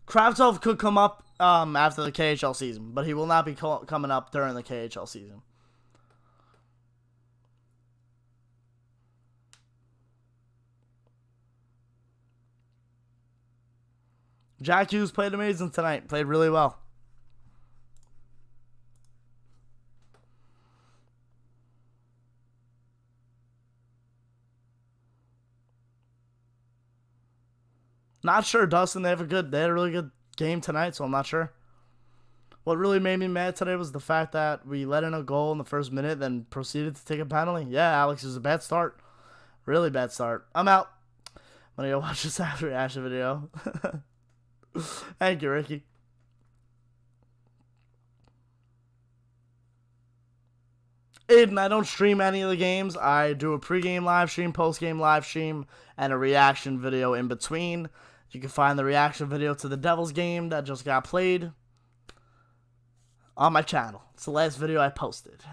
B: Kravtsov could come up after the KHL season, but he will not be coming up during the KHL season. Jack Hughes played amazing tonight. Played really well. Not sure, Dustin. They had a really good game tonight, so I'm not sure. What really made me mad today was the fact that we let in a goal in the first minute, then proceeded to take a penalty. Yeah, Alex, it was a bad start. Really bad start. I'm out. I'm gonna go watch this after reaction video. Thank you, Ricky. Aiden, I don't stream any of the games. I do a pregame live stream, postgame live stream, and a reaction video in between. You can find the reaction video to the Devils game that just got played on my channel. It's the last video I posted.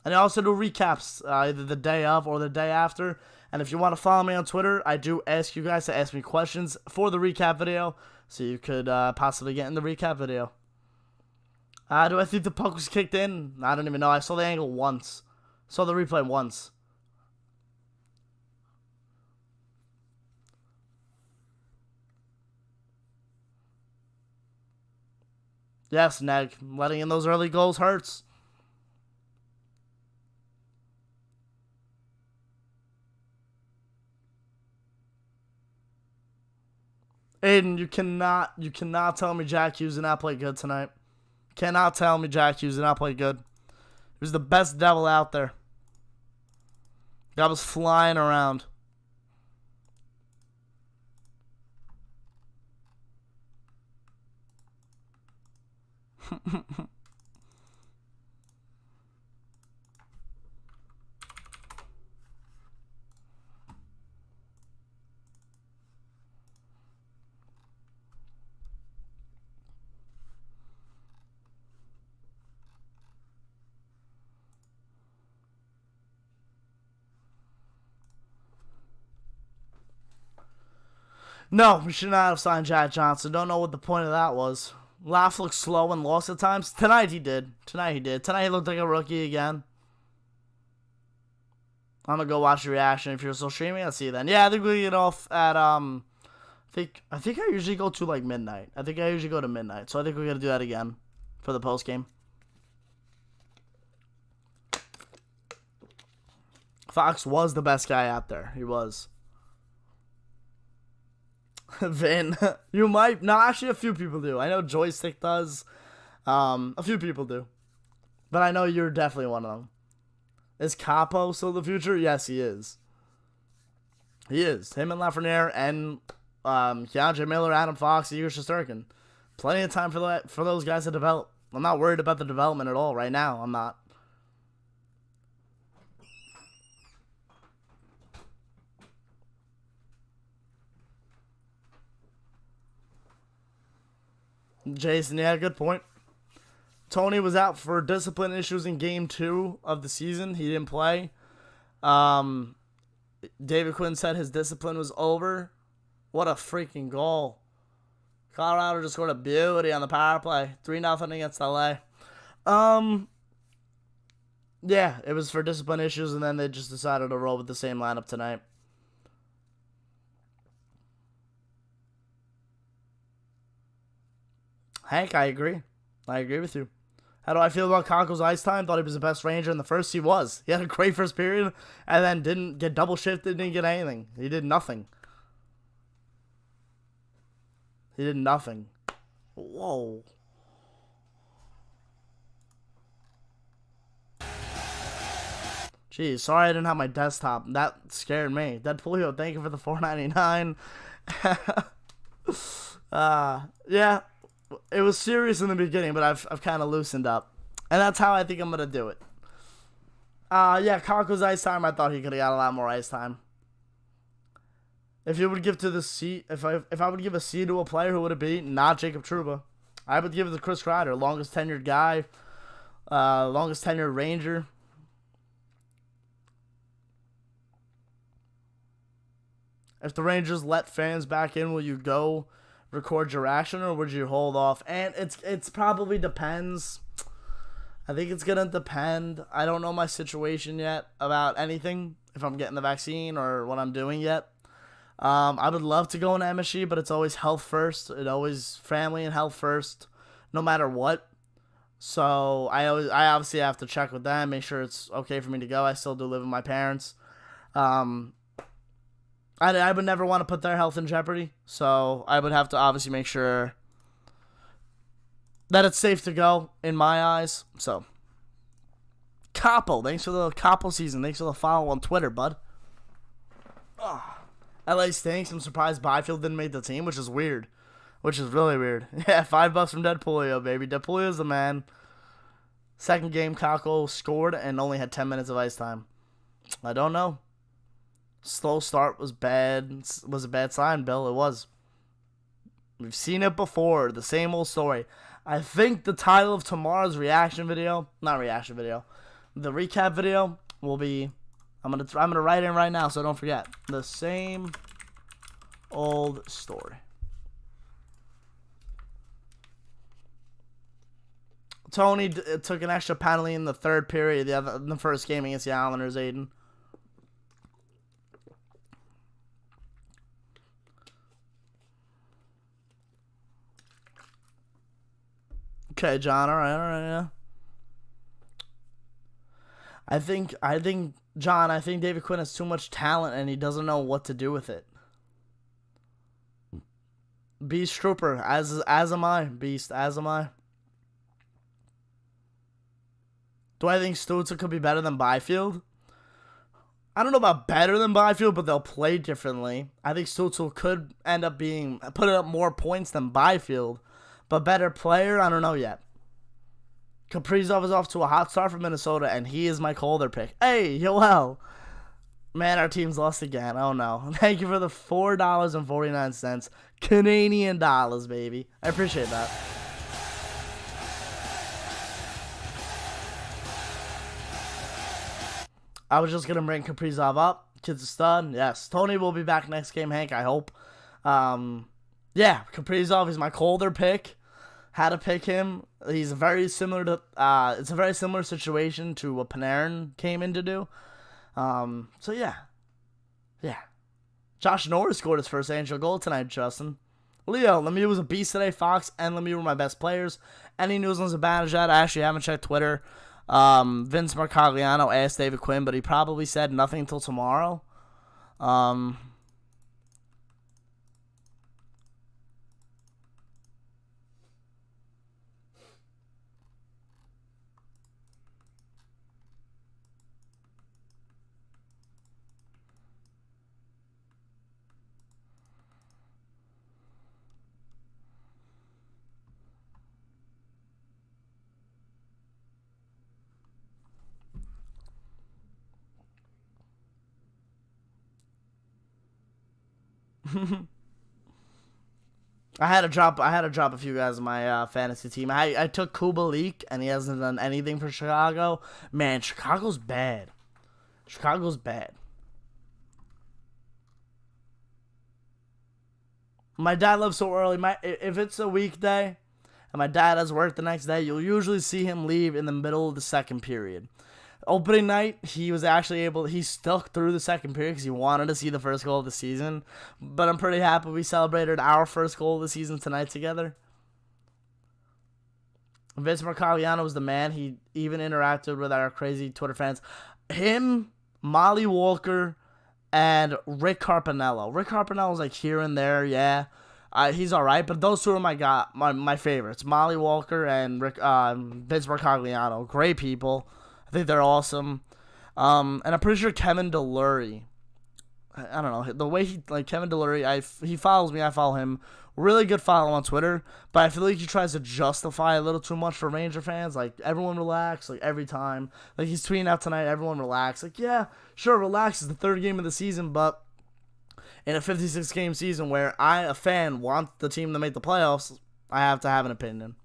B: And I also do recaps either the day of or the day after. And if you want to follow me on Twitter, I do ask you guys to ask me questions for the recap video, so you could possibly get in the recap video. Do I think the puck was kicked in? I don't even know. I saw the angle once. Saw the replay once. Yes, Neg. Letting in those early goals hurts. Aiden, you cannot tell me Jack Hughes did not play good tonight. Cannot tell me Jack Hughes did not play good. He was the best Devil out there. That was flying around. No, we should not have signed Jack Johnson. Don't know what the point of that was. Loft looked slow and lost at times. Tonight he did. Tonight he looked like a rookie again. I'm gonna go watch the reaction. If you're still streaming, I'll see you then. Yeah, I think we get off at I think I usually go to like midnight. I think I usually go to midnight. So I think we're gonna do that again for the post game. Fox was the best guy out there. He was. Vin, you might. No, actually, a few people do. I know Joystick does. A few people do. But I know you're definitely one of them. Is Capo still the future? Yes, he is. He is. Him and Lafreniere and Keandre Miller, Adam Fox, Igor Shesterkin. Plenty of time for those guys to develop. I'm not worried about the development at all right now. I'm not. Jason, yeah, good point. Tony was out for discipline issues in game 2 of the season. He didn't play. David Quinn said his discipline was over. What a freaking goal. Colorado just scored a beauty on the power play. 3-0 against LA. Yeah, it was for discipline issues, and then they just decided to roll with the same lineup tonight. Hank, I agree. I agree with you. How do I feel about Cockle's ice time? Thought he was the best Ranger in the first. He was. He had a great first period, and then didn't get double shifted, didn't get anything. He did nothing. He did nothing. Whoa. Jeez, sorry I didn't have my desktop. That scared me. Deadpoolio, thank you for the $4.99. Yeah. It was serious in the beginning, but I've kind of loosened up. And that's how I think I'm going to do it. Yeah, Kako's ice time, I thought he could have got a lot more ice time. If you would give to the C, if I would give a C to a player, who would it be? Not Jacob Trouba. I would give it to Chris Kreider, longest tenured guy, longest tenured Ranger. If the Rangers let fans back in, will you go record your action, or would you hold off? And it's probably depends. I think it's gonna depend. I don't know my situation yet about anything, if I'm getting the vaccine or what I'm doing yet. I would love to go in MSG, but it's always health first. It always family and health first, no matter what. So I obviously have to check with them, make sure it's okay for me to go. I still do live with my parents. I would never want to put their health in jeopardy, so I would have to obviously make sure that it's safe to go, in my eyes. So, Capo, thanks for the Capo season. Thanks for the follow on Twitter, bud. LA stinks. I'm surprised Byfield didn't make the team, which is weird. Which is really weird. Yeah, $5 from Deadpoolio, baby. Deadpoolio's the man. Second game, Kako scored and only had 10 minutes of ice time. I don't know. Slow start was bad. Was a bad sign, Bill. It was. We've seen it before. The same old story. I think the title of tomorrow's reaction video, not reaction video, the recap video will be. I'm gonna write in right now, so don't forget. The same old story. Tony took an extra penalty in the third period. In the first game against the Islanders, Aiden. Okay, John. All right, yeah. I think John. I think David Quinn has too much talent and he doesn't know what to do with it. Beast Trooper, as am I. Beast, as am I. Do I think Stutzel could be better than Byfield? I don't know about better than Byfield, but they'll play differently. I think Stutzel could end up putting up more points than Byfield. But better player, I don't know yet. Kaprizov is off to a hot start for Minnesota, and he is my Calder pick. Hey, Yoel. Man, our team's lost again. Oh, no. Thank you for the $4.49. Canadian dollars, baby. I appreciate that. I was just going to bring Kaprizov up. Kid's a stud. Yes. Tony will be back next game, Hank, I hope. Yeah, Kaprizov is my Calder pick. how to pick him. He's very similar to it's a very similar situation to what Panarin came in to do. So yeah. Josh Norris scored his first NHL goal tonight, Justin. Leo, Lemieux was a beast today. Fox and Lemieux were my best players. Any news on Zibanejad? I actually haven't checked Twitter. Vince Marcagliano asked David Quinn, but he probably said nothing until tomorrow. I had to drop a few guys in my fantasy team. I took Kubalik, and he hasn't done anything for Chicago. Man, Chicago's bad. My dad lives so early. If it's a weekday and my dad has work the next day, you'll usually see him leave in the middle of the second period. Opening night, he stuck through the second period because he wanted to see the first goal of the season. But I'm pretty happy we celebrated our first goal of the season tonight together. Vince Marcagliano was the man. He even interacted with our crazy Twitter fans. Him, Molly Walker, and Rick Carpinello. Rick Carpinello's like here and there, yeah. He's all right, but those two are my favorites. Molly Walker and Vince Marcagliano. Great people. I think they're awesome. And I'm pretty sure Kevin Delury. I don't know. The way Kevin Delury, he follows me, I follow him. Really good follow on Twitter, but I feel like he tries to justify a little too much for Ranger fans. Like, everyone relax, like, every time. Like, he's tweeting out tonight, everyone relax. Like, yeah, sure, relax. It's the third game of the season, but in a 56-game season where I, a fan, want the team to make the playoffs, I have to have an opinion.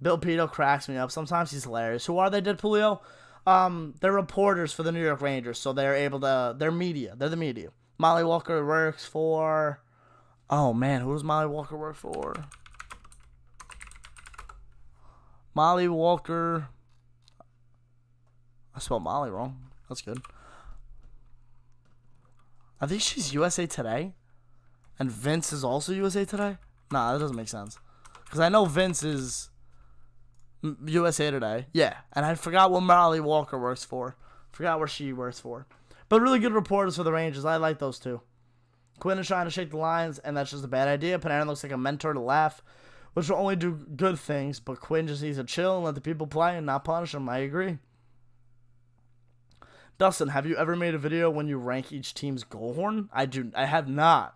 B: Bill Pito cracks me up. Sometimes he's hilarious. Who are they, Deadpoolio? They're reporters for the New York Rangers, so they're media. They're the media. Molly Walker works for... Oh, man, who does Molly Walker work for? Molly Walker... I spelled Molly wrong. That's good. I think she's USA Today. And Vince is also USA Today? Nah, that doesn't make sense. Because I know Vince is... USA Today. Yeah. And I forgot what Molly Walker works for. Forgot where she works for. But really good reporters for the Rangers. I like those two. Quinn is trying to shake the Lions, and that's just a bad idea. Panarin looks like a mentor to laugh, which will only do good things. But Quinn just needs to chill and let the people play and not punish them. I agree. Dustin, have you ever made a video when you rank each team's goal horn? I have not.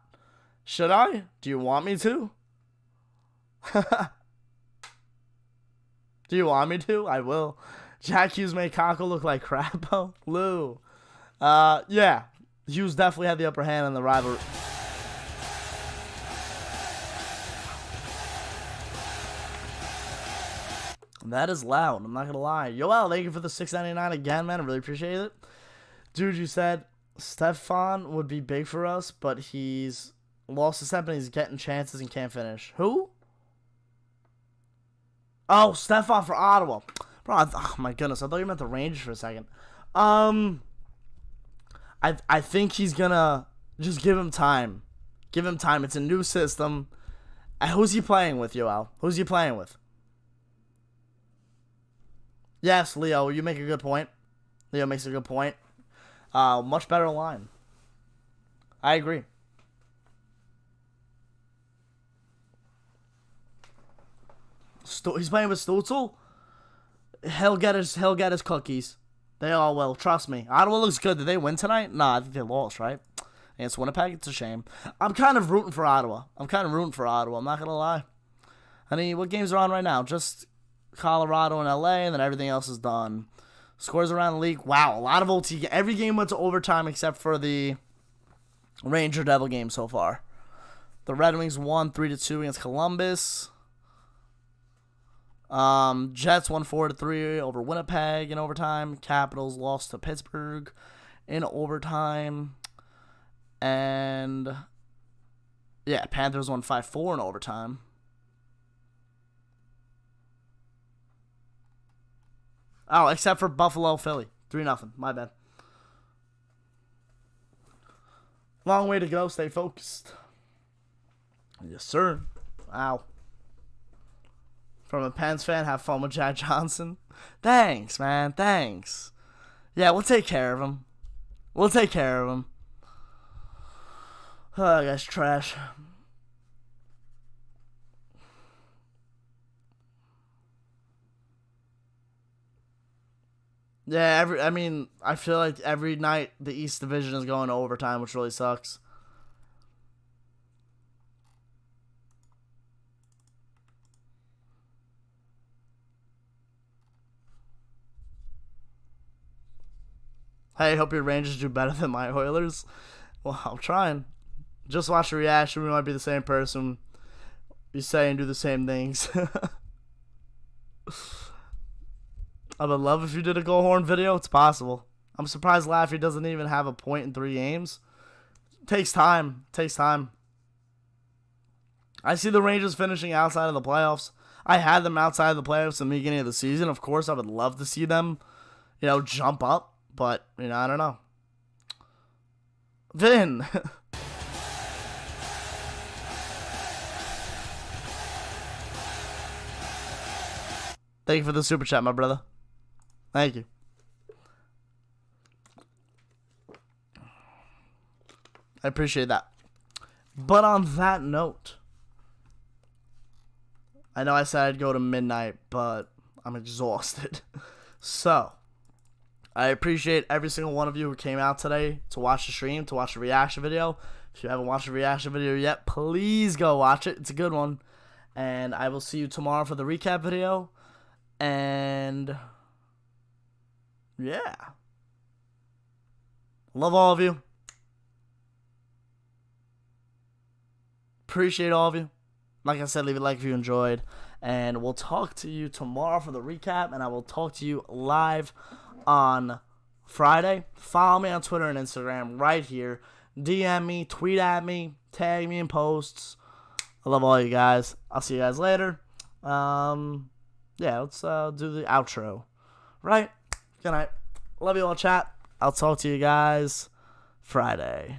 B: Should I? Do you want me to? Do you want me to? I will. Jack Hughes made Cockle look like crap. Lou. Yeah. Hughes definitely had the upper hand in the rivalry. That is loud. I'm not going to lie. Yoel, thank you for the $6.99 again, man. I really appreciate it. Dude, you said Stefan would be big for us, but he's lost a step and he's getting chances and can't finish. Who? Oh, Stefan for Ottawa. Bro, oh my goodness. I thought you meant the Rangers for a second. I think he's gonna just give him time. Give him time. It's a new system. Who's he playing with, Yoel? Who's he playing with? Yes, Leo, you make a good point. Leo makes a good point. Much better line. I agree. He's playing with Stutzel. He'll get his cookies. They all will. Trust me. Ottawa looks good. Did they win tonight? Nah, I think they lost, right? Against Winnipeg. It's a shame. I'm kind of rooting for Ottawa. I'm not gonna lie. I mean, what games are on right now? Just Colorado and LA, and then everything else is done. Scores around the league. Wow, a lot of OT. Every game went to overtime except for the Ranger Devil game so far. The Red Wings won 3-2 against Columbus. Jets won 4-3 over Winnipeg in overtime. Capitals lost to Pittsburgh in overtime. And Yeah, Panthers won 5-4 in overtime. Oh, except for Buffalo, Philly. 3-0. My bad. Long way to go. Stay focused. Yes, sir. Wow. From a Pens fan, have fun with Jack Johnson. Thanks, man. Thanks. Yeah, we'll take care of him. We'll take care of him. Oh, that's trash. Yeah, I feel like every night the East Division is going to overtime, which really sucks. Hey, hope your Rangers do better than my Oilers. Well, I'm trying. Just watch the reaction. We might be the same person. You say and do the same things. I would love if you did a goal horn video. It's possible. I'm surprised Laffy doesn't even have a point in 3 games. Takes time. Takes time. I see the Rangers finishing outside of the playoffs. I had them outside of the playoffs in the beginning of the season. Of course, I would love to see them, jump up. But, I don't know. Vin. Thank you for the super chat, my brother. Thank you. I appreciate that. But on that note, I know I said I'd go to midnight, but I'm exhausted. So, I appreciate every single one of you who came out today to watch the stream, to watch the reaction video. If you haven't watched the reaction video yet, please go watch it. It's a good one. And I will see you tomorrow for the recap video. And yeah. Love all of you. Appreciate all of you. Like I said, leave a like if you enjoyed. And we'll talk to you tomorrow for the recap. And I will talk to you live on Friday. Follow me on Twitter and Instagram right here. DM me, tweet at me, tag me in posts. I love all you guys. I'll see you guys later. Yeah, let's do the outro. Right? Good night. Love you all, chat. I'll talk to you guys Friday.